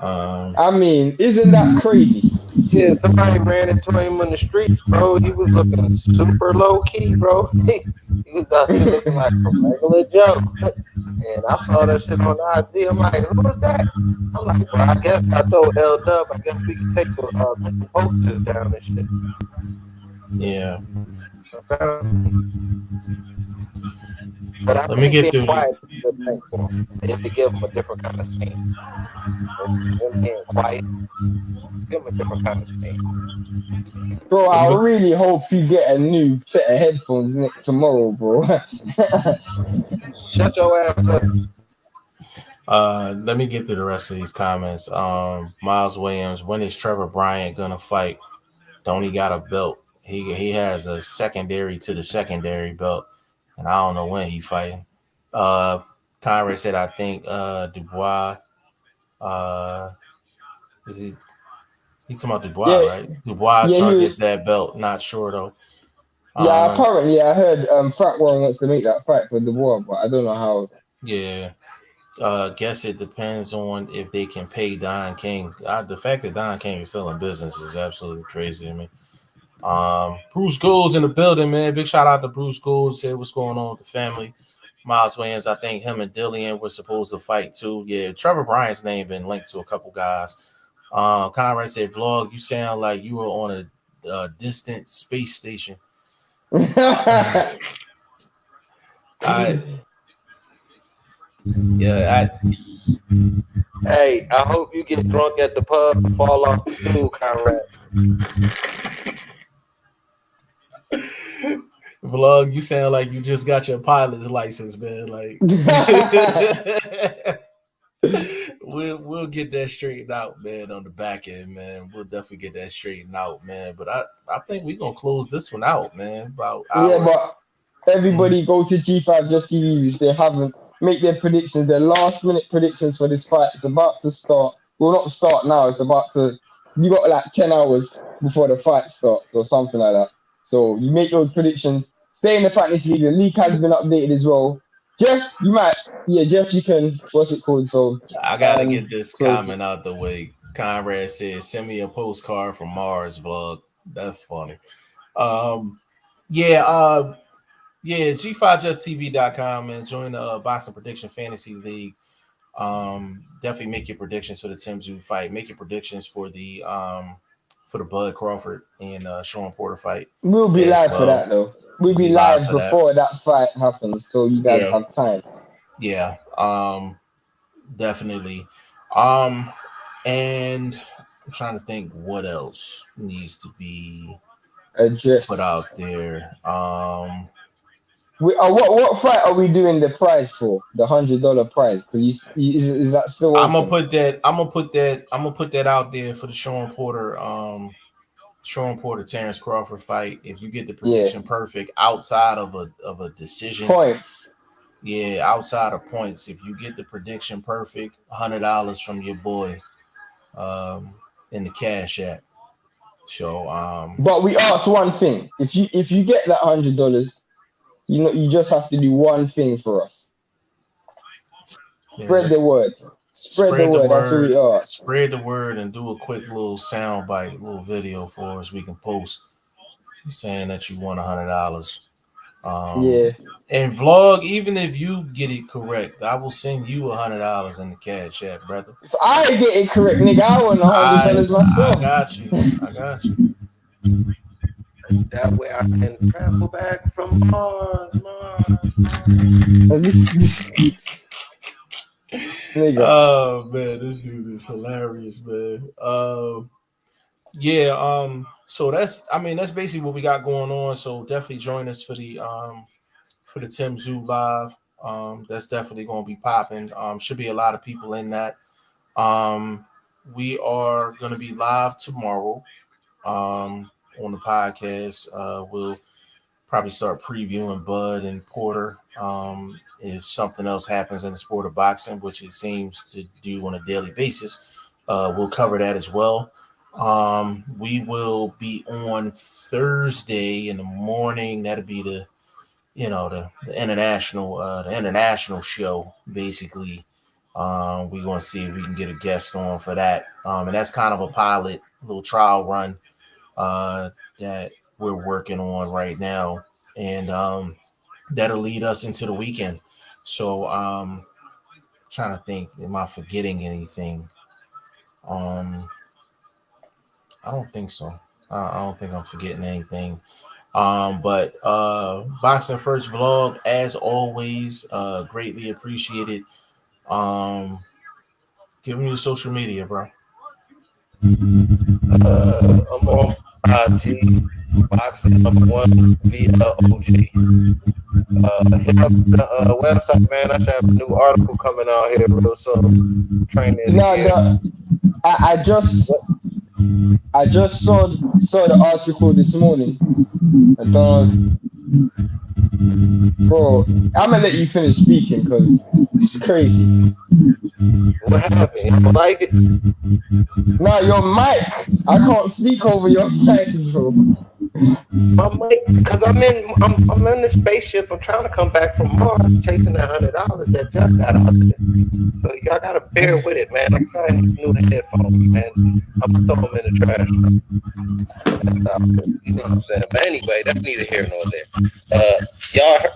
I mean, isn't that crazy? Yeah, somebody ran into him in the streets, bro. He was looking super low key, bro. He was out there looking like a regular Joe. And I saw that shit on IG. I'm like, who was that? I'm like, bro, I guess I told L Dub, I guess we can take the posters down and shit. Yeah. But I Let me get through. Quiet is a good thing for him. They have to give him a different kind of scheme. Him being quiet, give him a different kind of scheme. Bro, I really hope you get a new set of headphones tomorrow, bro. Shut your ass up. Let me get to the rest of these comments. Miles Williams, when is Trevor Bryant gonna fight? Don't he got a belt? He has a secondary to the secondary belt, and I don't know when he fighting. Uh, Conrad said I think Dubois. Uh, is he talking about Dubois, Yeah, right? Dubois yeah, he was. targets that belt. Not sure though. Yeah, Um, apparently, I heard Fat Warren wants to make that fight for the war, but I don't know how. yeah. Guess it depends on if they can pay Don King. The fact that Don King is still in business is absolutely crazy to me. Bruce Schools in the building, man. Big shout out to Bruce Schools. Say what's going on with the family. Miles Williams, I think him and Dillian were supposed to fight too. Yeah, Trevor Bryant's name been linked to a couple guys. Conrad said, "Vlog, you sound like you were on a distant space station." I yeah, Hey, I hope you get drunk at the pub and fall off the stool, Conrad. Vlog, you sound like you just got your pilot's license, man. Like we'll get that straightened out, man, on the back end, man. We'll definitely get that straightened out, man. But I think we're gonna close this one out, man. About Yeah, hour. but everybody go to G5 Just TV if they haven't. Make their predictions, their last minute predictions for this fight. It's about to start. Well, not start now. It's about to. You got like 10 hours before the fight starts or something like that. So you make those predictions. Stay in the fantasy league. The league has been updated as well. Jeff, you might. Yeah, Jeff, you can. What's it called? So, I gotta get this so comment out the way. Conrad says, "Send me a postcard from Mars, Vlog." That's funny. Um, yeah, yeah, G5FTV.com, and join the Boxing Prediction Fantasy League. Definitely make your predictions for the Tim Tszyu fight. Make your predictions for the Bud Crawford and Sean Porter fight we'll be as live for well. that though. We'll We'll be be live live for that. before that fight happens, so you guys Yeah, have time. yeah, definitely. Um, and I'm trying to think what else needs to be put Address. out there. What fight are we doing the prize for? The $100 prize? Because is that still I'm gonna open? put that. I'm gonna put that. I'm gonna put that out there for the Sean Porter. Sean Porter Terrence Crawford fight. If you get the Yeah, prediction perfect outside of a decision, points. yeah, outside of points. If you get the prediction perfect, $100 from your boy, um, in the cash app. So But we ask one thing: if you get that $100, you just have to do one thing for us. yeah, Spread the let's word. Spread the spread the word. That's what we ask. spread the word, and do a quick little sound bite, little video for us. We can post saying that you won $100. Yeah. And Vlog, even if you get it correct, I will send you $100 in the cash app, brother. If I get it correct, nigga, I want I $100 I myself. got you. I got you. That way I can travel back from Mars. Nigga. Oh man, this dude is hilarious, man. Yeah, so that's basically what we got going on. So definitely join us for the Tim Tszyu live. That's definitely gonna be popping. Should be a lot of people in that. Um, we are gonna be live tomorrow on the podcast. We'll probably start previewing Bud and Porter. If something else happens in the sport of boxing, which it seems to do on a daily basis, we'll cover that as well. We will be on Thursday in the morning. That'll be the international show basically. We're gonna see if we can get a guest on for that. And that's kind of a pilot little trial run that we're working on right now, and that'll lead us into the weekend. So trying to think, am I forgetting anything? Um, I don't think so. I don't think I'm forgetting anything. But Boxing First Vlog, as always, greatly appreciated. Give me your social media, bro. I'm on IG Boxing number one, VLOG. Hit up the website, man. I should have a new article coming out here real soon. Training No, again. I just saw the article this morning. I don't, bro. I'm gonna let you finish speaking because it's crazy. What happened? You don't like it? No, your mic. I can't speak over your mic, bro. My mic, because I'm in the spaceship. I'm trying to come back from Mars, chasing that $100 that Jeff got out there. So y'all gotta bear with it, man. I'm trying these new headphones, man. I'm gonna throw them in the trash. You know what I'm saying? But anyway, that's neither here nor there.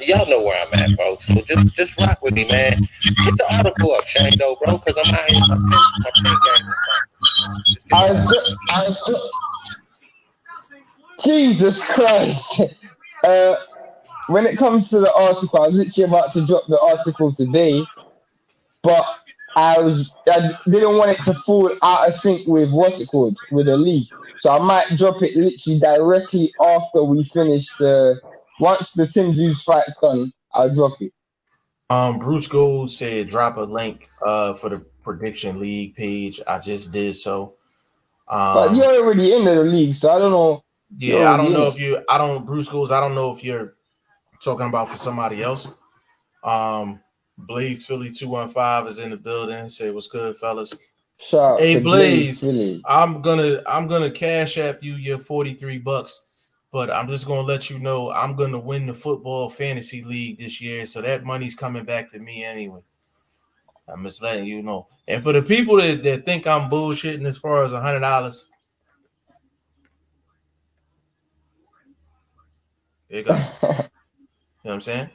Y'all know where I'm at, bro. So just rock with me, man. Get the article up, Shane, though, bro, because I'm out here. My pin game. Jesus Christ. When it comes to the article, I was literally about to drop the article today, but I didn't want it to fall out of sync with what's it called, with the league. So I might drop it literally directly after we finish once the Tim Zeus fight's done, I'll drop it. Bruce Gold said drop a link for the prediction league page. I just did so. But you're already in the league, so I don't know. Yeah, I don't know if you Bruce Gold, I don't know if you're talking about for somebody else. Blaze Philly 215 is in the building. Say what's good, fellas. Shout hey to Blaze, Philly. I'm gonna cash app you your $43, but I'm just gonna let you know I'm gonna win the football fantasy league this year, so that money's coming back to me anyway. I'm just letting you know. And for the people that think I'm bullshitting as far as $100, there you go. You know what I'm saying?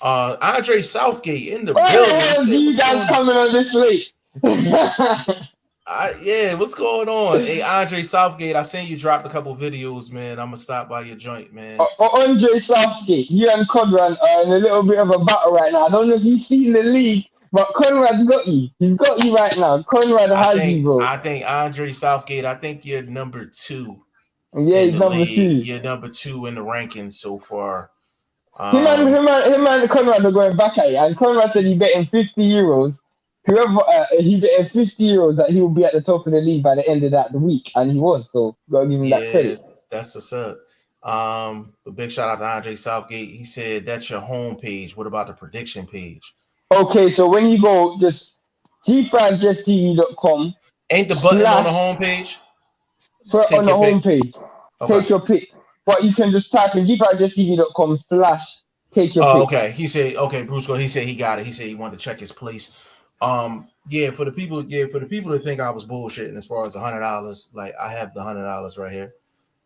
Andre Southgate in the building. You guys coming on this late? Yeah, what's going on? Hey, Andre Southgate, I seen you dropped a couple videos, man. I'm gonna stop by your joint, man. Andre Southgate, you and Conrad are in a little bit of a battle right now. I don't know if you've seen the league, but Conrad's got you. He's got you right now. Conrad has you, bro. I think Andre Southgate, I think you're number 2. Yeah, he's number 2. You're number 2 in the rankings so far. Him and Conrad are going back at it, and Conrad said he bet him €50. Whoever he bet him €50 that he will be at the top of the league by the end of the week, and he was. So gotta give him that credit. That's what's up. A big shout out to Andre Southgate. He said that's your home page. What about the prediction page? Okay, so when you go, just g5jeftv.com. Ain't the button on the home page? Put on the home page. Okay. Take your pick. But you can just type in g5jeftv.com/ take your pick. Okay. He said, okay, Bruce, he said he got it. He said he wanted to check his place. For the people to think I was bullshitting as far as $100, like I have the $100 right here.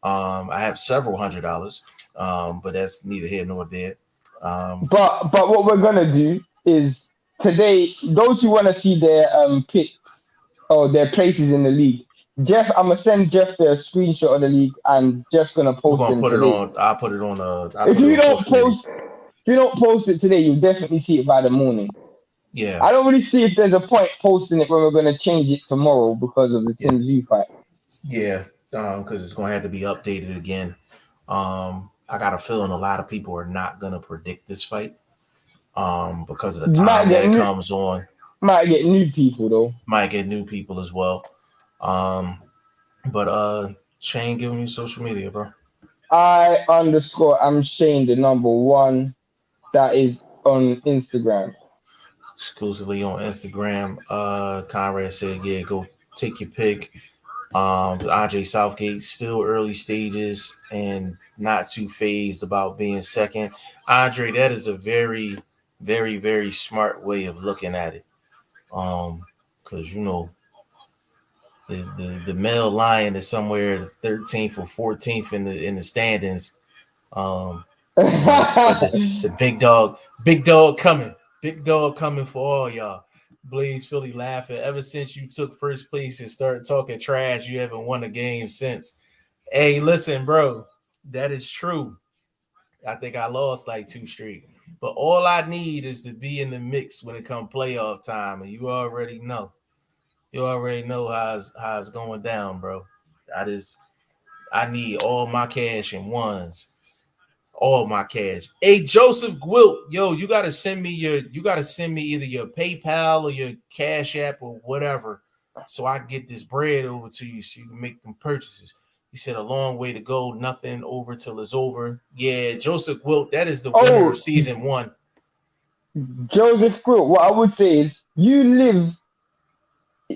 I have several $100, but that's neither here nor there. But what we're gonna do is today, those who want to see their picks or their places in the league, Jeff, I'm gonna send Jeff the screenshot of the league, and Jeff's gonna post it today. I'll put it on. If you don't post it today, you'll definitely see it by the morning. Yeah. I don't really see if there's a point posting it when we're gonna change it tomorrow because of the Tim Zoo fight. Yeah, because it's gonna have to be updated again. I got a feeling a lot of people are not gonna predict this fight. Because of the time that it comes on. Might get new people though. Might get new people as well. But Shane, give me social media, bro. I'm Shane, the number 1. That is on Instagram. Exclusively on Instagram. Conrad said, yeah, go take your pick. Andre Southgate, still early stages and not too phased about being second. Andre, that is a very, very, very smart way of looking at it. Because the male lion is somewhere 13th or 14th in the standings. The big dog coming. Big dog coming for all y'all. Blaze Philly laughing. Ever since you took first place and started talking trash, you haven't won a game since. Hey, listen, bro, that is true. I think I lost like 2 straight. But all I need is to be in the mix when it comes playoff time, and you already know. You already know how it's going down, bro. I need all my cash in ones. All my cash. Hey, Joseph Gwilt, yo, you gotta send me either your PayPal or your Cash App or whatever, so I can get this bread over to you so you can make them purchases. He said a long way to go, nothing over till it's over. Yeah, Joseph Gwilt, that is the winner of season 1. Joseph Quill, what I would say is you live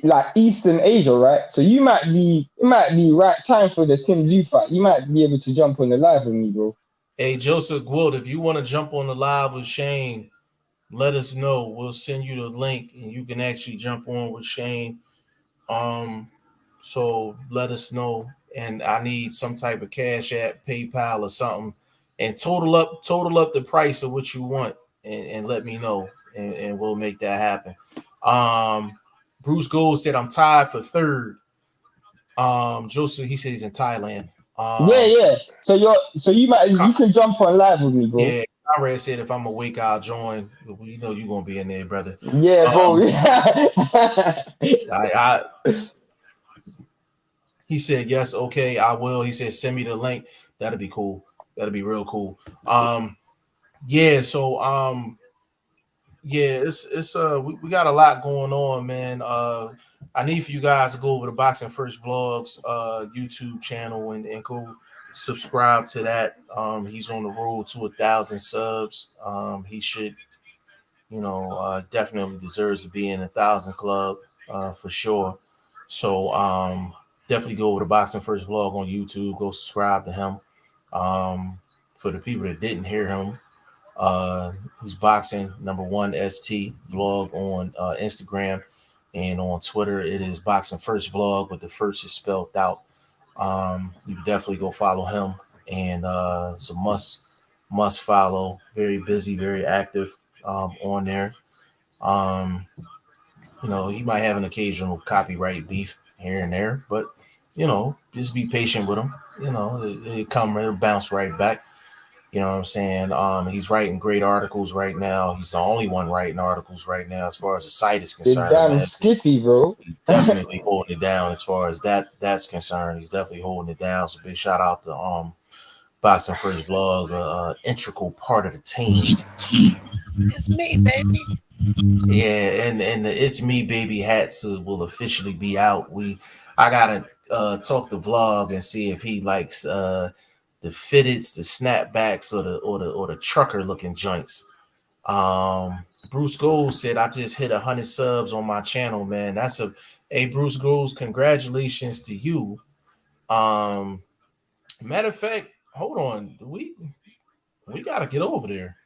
like Eastern Asia, right? So it might be right time for the Tim Zoo fight. You might be able to jump on the live with me, bro. Hey, Joseph Gwilt, if you want to jump on the live with Shane, let us know. We'll send you the link and you can actually jump on with Shane. So let us know. And I need some type of Cash App, PayPal, or something. And total up the price of what you want and let me know. And we'll make that happen. Bruce Gold said I'm tied for 3rd. Joseph, he said he's in Thailand. Yeah. So you can jump on live with me, bro. Yeah, Conrad said if I'm awake, I'll join. You know you're gonna be in there, brother. Yeah, bro. He said yes, okay, I will. He said send me the link. That'll be cool. That'll be real cool. Yeah. So yeah, it's we got a lot going on, man. I need for you guys to go over to Boxing First Vlogs YouTube channel and go subscribe to that. He's on the road to 1,000 subs. He should, definitely deserves to be in 1,000 club for sure. So definitely go over to Boxing First Vlog on YouTube. Go subscribe to him. For the people that didn't hear him, he's boxing #1 ST vlog on Instagram, and on Twitter it is Boxing First Vlog, but the first is spelled out. You can definitely go follow him, and it's a must follow. Very busy, very active on there. He might have an occasional copyright beef here and there, but just be patient with him. It'll bounce right back. You know what I'm saying? He's writing great articles right now. He's the only one writing articles right now as far as the site is concerned. Damn Skippy, bro. He's definitely holding it down as far as that's concerned. He's definitely holding it down. So big shout out to Boxing First Vlog, integral part of the team. It's me, baby. Yeah, and the It's Me Baby hats will officially be out. I gotta talk to Vlog and see if he likes the fitteds, the snapbacks, or the trucker looking joints. Bruce Gold said I just hit 100 subs on my channel, man. Hey Bruce Gold, congratulations to you. Matter of fact, hold on, we gotta get over there.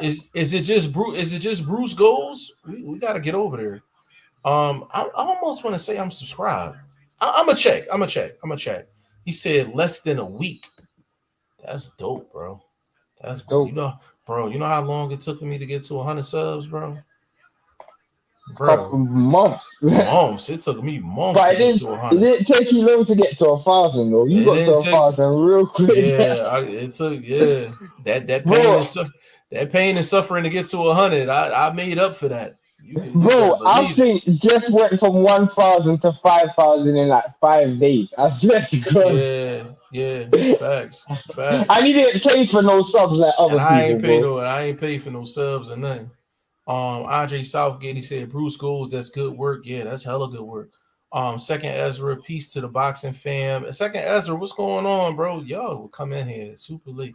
Is it just Bruce Goals? We gotta get over there. I almost want to say I'm subscribed. I'm gonna check. He said less than a week. That's dope, bro. That's dope. You know how long it took for me to get to 100 subs, bro? Months. It took me months to get to 100. It didn't take you long to get to 1,000 though. You got to 1,000 real quick. Yeah, it took that pain that pain and suffering to get to 100. I made up for that. I think Jeff went from 1,000 to 5,000 in like 5 days. I swear to God. Yeah. Facts. I didn't pay for no subs like other people. I ain't pay for no subs or nothing. Andre Southgate, he said, Bruce Goals, that's good work. Yeah, that's hella good work. Second Ezra, peace to the boxing fam. Second Ezra, what's going on, bro? Y'all will come in here super late.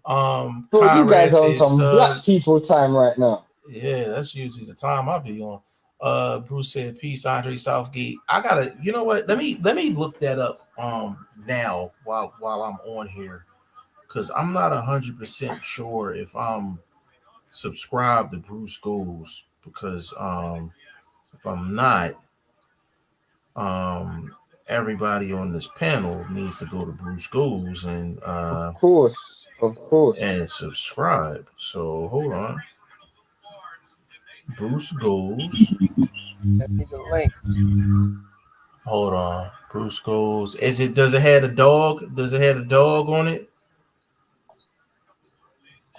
Bro, you guys are on some black people time right now. Yeah, that's usually the time I'll be on. Bruce said, peace, Andre Southgate. I gotta, you know what? Let me look that up now while I'm on here, because I'm not 100% sure if I'm subscribed to Bruce Goals, because if I'm not, everybody on this panel needs to go to Bruce Goals and of course and subscribe. So hold on. Bruce Goals. Send me the link. Hold on. Bruce Goals. Does it have a dog? Does it have a dog on it?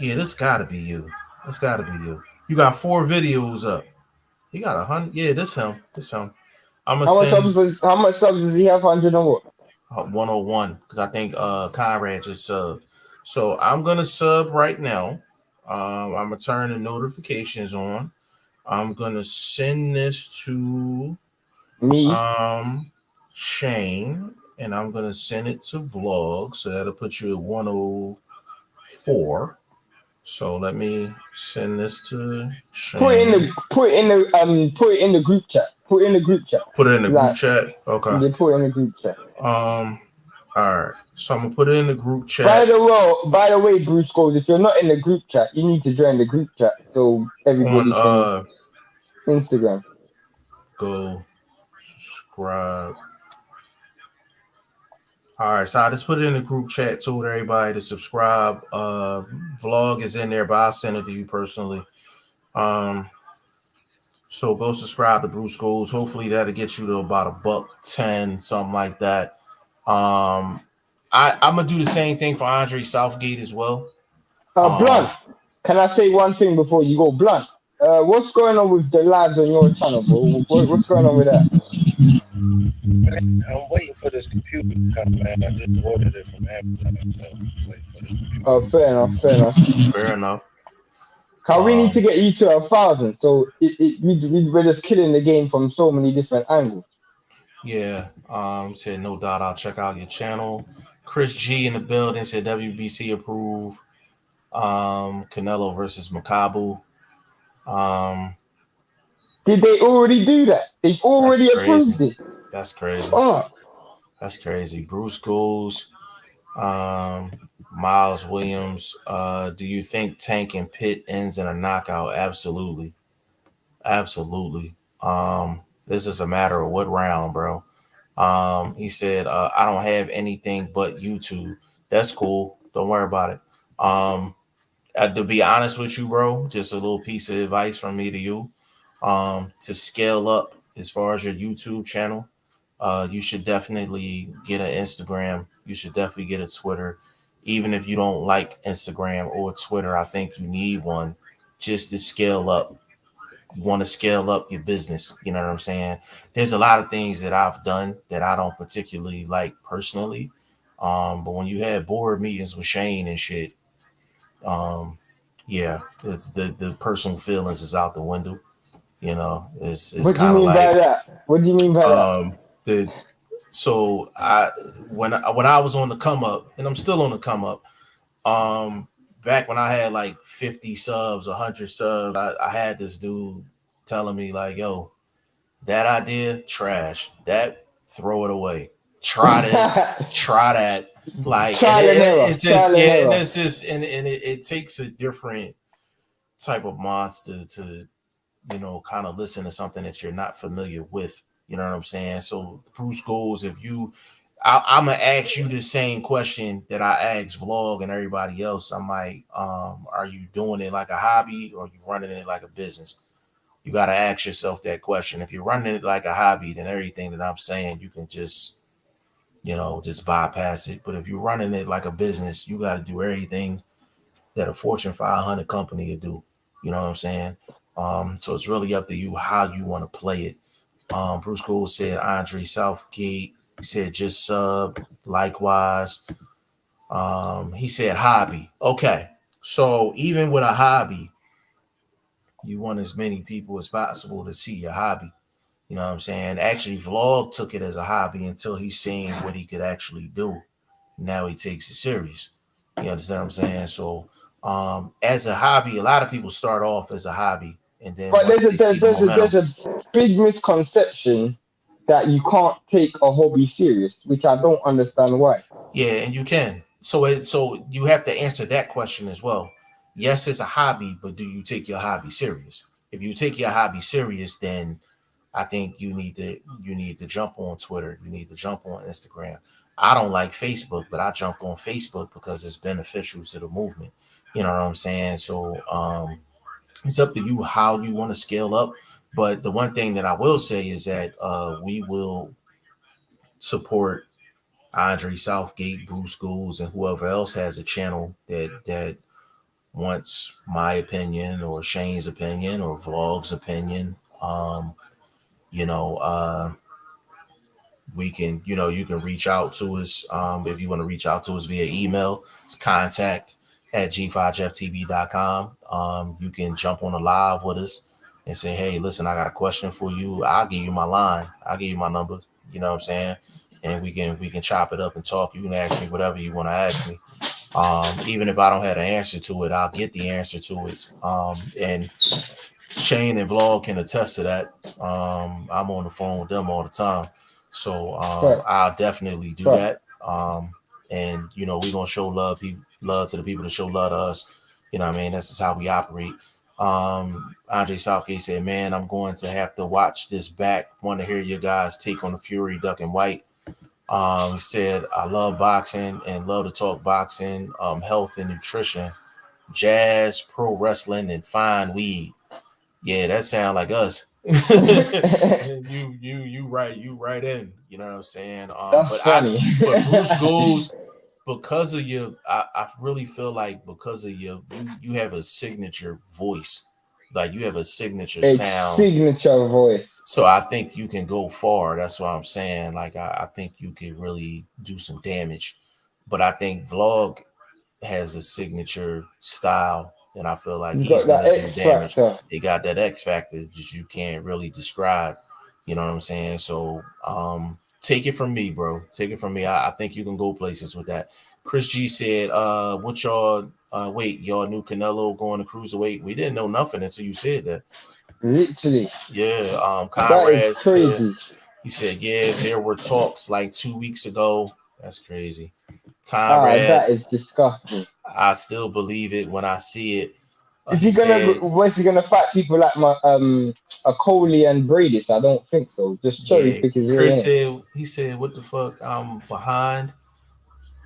Yeah, this gotta be you. You got 4 videos up. He got 100. Yeah, this him. How much subs does he have? 100 and what? 101 because I think Conrad just subbed. So I'm gonna sub right now. I'm gonna turn the notifications on. I'm gonna send this to Me. Shane, and I'm gonna send it to Vlog. So that'll put you at 104. So let me send this to Shane. Put it in the group chat. Put it in the group chat. Put it in the group Like chat. Okay. they put it in the group chat. All right. So I'm gonna put it in the group By chat. the way, Bruce goes, if you're not in the group chat, you need to join the group chat so everybody can On Instagram. go subscribe. All right, so I just put it in the group chat, told everybody to subscribe. Vlog is in there, but I'll send it to you personally. So go subscribe to Bruce Goals. Hopefully that'll get you to about $110, something like that. I'm gonna do the same thing for Andre Southgate as well. Blunt, can I say one thing before you go? Blunt, what's going on with the lives on your channel, bro? What's going on with that? I'm waiting for this computer to come, man. I just ordered it from Amazon. So I'm waiting for this computer. Oh, fair enough. Fair enough. How we need to get you to 1,000, so we're just killing the game from so many different angles. Yeah. Said no doubt. I'll check out your channel. Chris G in the building said WBC approved. Canelo versus Makabu. Did they already do that? They've already approved it. That's crazy. Oh, that's crazy. Bruce Goals. Miles Williams. Do you think Tank and Pitt ends in a knockout? Absolutely. This is a matter of what round, bro. He said, I don't have anything but YouTube. That's cool. Don't worry about it. To be honest with you, bro, just a little piece of advice from me to you. To scale up as far as your YouTube channel, you should definitely get an Instagram. You should definitely get a Twitter. Even if you don't like Instagram or Twitter, I think you need one just to scale up. You want to scale up your business. You know what I'm saying? There's a lot of things that I've done that I don't particularly like personally. But when you had board meetings with Shane and shit, yeah, it's the personal feelings is out the window. You know, it's what do you kind of mean like by that? What do you mean by that? the so I when I was on the come up, and I'm still on the come up. Back when I had like 50 subs, 100 subs, I had this dude telling me like, "Yo, that idea trash. That throw it away. Try this, try that." Like, Trial and error. it's just and it's just and it takes a different type of monster to kind of listen to something that you're not familiar with. You know what I'm saying? So Bruce Goals, if you I'm gonna ask you the same question that I asked Vlog and everybody else. I'm like, are you doing it like a hobby or are you running it like a business? You got to ask yourself that question. If you're running it like a hobby, then everything that I'm saying, you can just bypass it. But if you're running it like a business, you got to do everything that a Fortune 500 company would do. You know what I'm saying? So it's really up to you how you want to play it. Bruce Cole said Andre Southgate. He said just sub. Likewise. He said hobby. Okay. So even with a hobby, you want as many people as possible to see your hobby. You know what I'm saying? Actually, Vlog took it as a hobby until he's seeing what he could actually do. Now he takes it serious. You understand what I'm saying? So as a hobby, a lot of people start off as a hobby. And then But once they see the momentum. there's a big misconception that you can't take a hobby serious, which I don't understand why. Yeah, and you can. So you have to answer that question as well. Yes, it's a hobby, but do you take your hobby serious? If you take your hobby serious, then I think you need to jump on Twitter. You need to jump on Instagram. I don't like Facebook, but I jump on Facebook because it's beneficial to the movement. You know what I'm saying? So it's up to you how you want to scale up. But the one thing that I will say is that we will support Andre Southgate, Bruce Schools, and whoever else has a channel that wants my opinion or Shane's opinion or Vlog's opinion. You know, we can, you can reach out to us. If you want to reach out to us via email, it's contact@g5jeftv.com. You can jump on a live with us and say, hey, listen, I got a question for you. I'll give you my line. I'll give you my number. You know what I'm saying? And we can chop it up and talk. You can ask me whatever you want to ask me. Even if I don't have the answer to it, I'll get the answer to it. And Shane and Vlog can attest to that. I'm on the phone with them all the time. So Right, I'll definitely do right. that. And we're gonna show love to the people that show love to us. You know what I mean? That's just how we operate. Andre Southgate said, man, I'm going to have to watch this back. Want to hear your guys' take on the Fury, Duck, and Whyte. He said, I love boxing and love to talk boxing, health and nutrition, jazz, pro wrestling, and fine weed. Yeah, that sound like us. You right in. You know what I'm saying? That's funny. But Bruce goes because of your. I really feel like because of you have a signature voice, like you have a signature A sound. signature voice. So I think you can go far. That's what I'm saying. Like I think you can really do some damage. But I think Vlog has a signature style, and I feel like You he's got that gonna do X damage. factor. He got that X factor that you can't really describe. You know what I'm saying? So take it from me, bro. Take it from me. I think you can go places with that. Chris G said, what y'all wait, y'all knew Canelo going to cruiserweight? We didn't know nothing until you said that. Literally. Yeah, That is Conrad said, crazy. he said, yeah, there were talks like 2 weeks ago. That's crazy. Ah, Conrad, that is disgusting. I still believe it when I see it. Is He he gonna said, was he gonna fight people like my a Coley and Brady? I don't think so. Just cherry yeah. pick his way Chris in it. said, he said, what the fuck? I'm behind.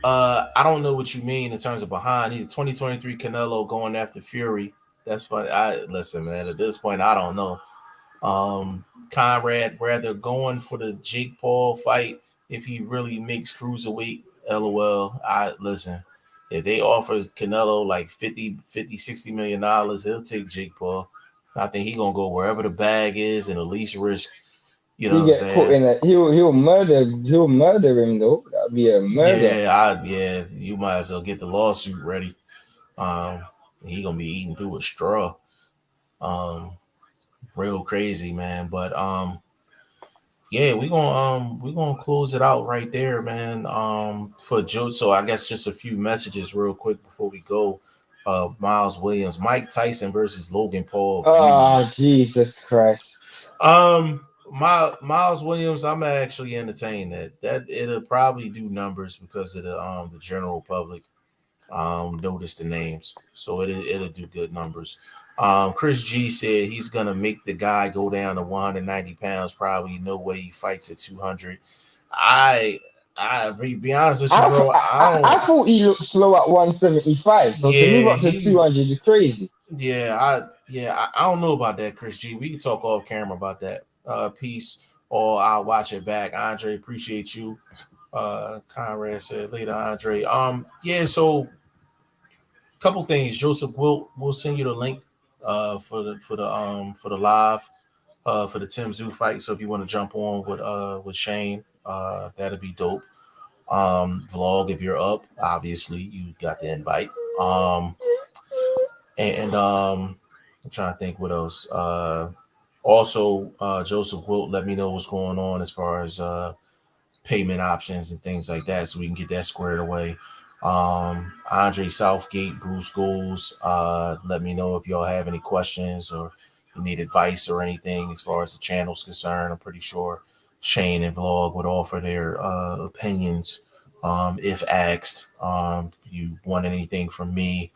I don't know what you mean in terms of behind. He's 2023 Canelo going after Fury. That's funny. I listen, man. At this point, I don't know. Conrad rather going for the Jake Paul fight if he really makes cruiserweight. LOL. I listen. If they offer Canelo like 50, 60 million dollars, he'll take Jake Paul. I think he gonna go wherever the bag is and the least risk. You know He what I'm get put saying? in a he'll murder him though. That'd be a murder. Yeah. You might as well get the lawsuit ready. Um, he gonna be eating through a straw. Um, real crazy, man. But yeah, we're gonna close it out right there, man. For Joe, so I guess just a few messages real quick before we go. Miles Williams, Mike Tyson versus Logan Paul Ah, views. Jesus Christ. Miles Williams, I'm actually entertained that it'll probably do numbers because of the general public notice the names, so it'll do good numbers. Chris G said he's gonna make the guy go down to 190 pounds. Probably no way he fights at 200. I be honest with you, bro. I I don't. thought he looked slow at 175. So to move Yeah, up to 200 is crazy. I don't know about that, Chris G. We can talk off camera about that. Peace, or I'll watch it back. Andre, appreciate you. Conrad said later, Andre. Yeah. So couple things. Joseph, we'll send you the link for the live for the Tim Zoo fight. So if you want to jump on with Shane, that'd be dope. Vlog if you're up, obviously you got the invite. And I'm trying to think what else. Also, Joseph will let me know what's going on as far as payment options and things like that, so we can get that squared away. Andre Southgate, Bruce Goals, let me know if y'all have any questions or you need advice or anything as far as the channel's concerned. I'm pretty sure Shane and Vlog would offer their opinions if asked. If you want anything from me,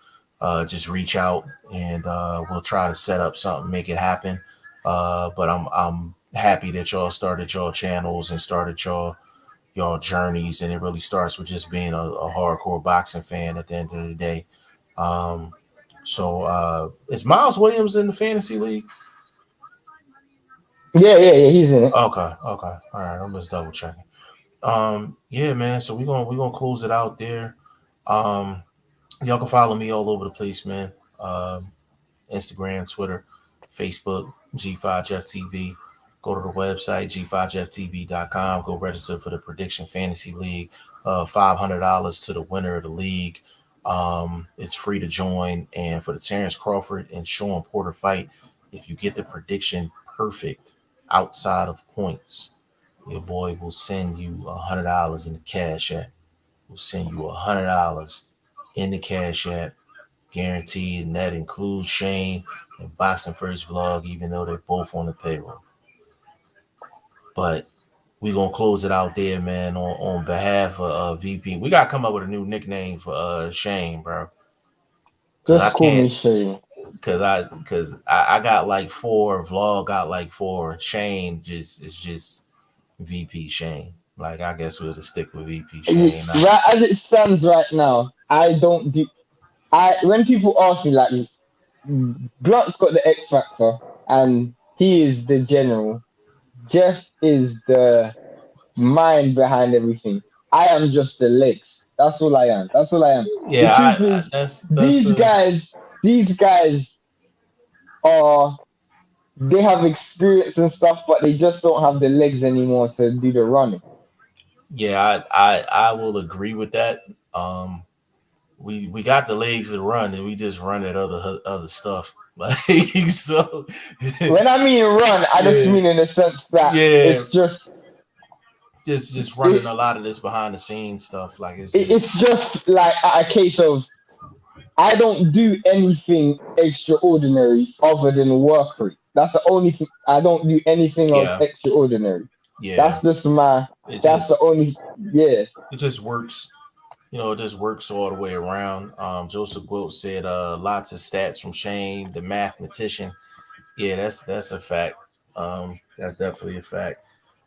just reach out and we'll try to set up something, make it happen. But I'm happy that y'all started y'all channels and started y'all journeys, and it really starts with just being a hardcore boxing fan at the end of the day. Um, so is Miles Williams in the fantasy league? Yeah. He's in it. Okay, all right. I'm just double checking. Yeah, man. So we're gonna close it out there. Um, y'all can follow me all over the place, man. Instagram, Twitter, Facebook, G5 Jeff TV. Go to the website, g5jeftv.com. Go register for the Prediction Fantasy League. $500 to the winner of the league. It's free to join. And for the Terrence Crawford and Sean Porter fight, if you get the prediction perfect outside of points, your boy will send you $100 in the cash app. We'll send you $100 in the cash app, guaranteed, and that includes Shane and Boxing First Vlog, even though they're both on the payroll. But we're gonna close it out there, man. On behalf of VP, we gotta come up with a new nickname for Shane, bro. Cause I Just call me can't, Shane. cause I got like 4, Vlog got like 4. Shane it's just VP Shane. Like, I guess we'll just stick with VP Shane. Right as it stands right now, I don't do. When people ask me like, Blunt's got the X factor and he is the general. Jeff is the mind behind everything. I am just the legs. That's all I am. That's all I am. Yeah, the truth is, that's these guys are, they have experience and stuff, but they just don't have the legs anymore to do the running. Yeah, I will agree with that. We got the legs to run, and we just run at other stuff. Like, so when I mean run, I just mean in the sense that it's just running a lot of this behind the scenes stuff. Like, it's just like a case of, I don't do anything extraordinary other than work rate. That's the only thing. I don't do anything of extraordinary. Yeah, that's just the only. Yeah, it just works. It just works all the way around. Joseph Wilt said lots of stats from Shane, the mathematician. Yeah, that's a fact. That's definitely a fact.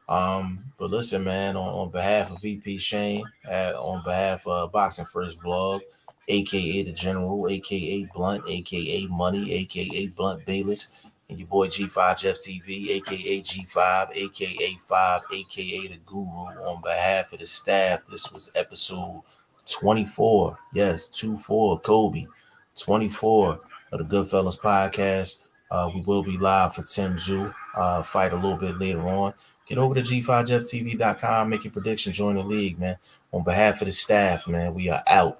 But listen, man, on behalf of VP Shane, on behalf of Boxing First Vlog, aka the General, aka Blunt, aka Money, aka Blunt Bayless, and your boy G5 Jeff TV, aka G5, aka 5, aka the Guru, on behalf of the staff, this was episode 24. Yes, 24, Kobe. 24 of the Goodfellas podcast. We will be live for Tim Zoo fight a little bit later on. Get over to g5jeftv.com, make your predictions, join the league, man. On behalf of the staff, man, we are out.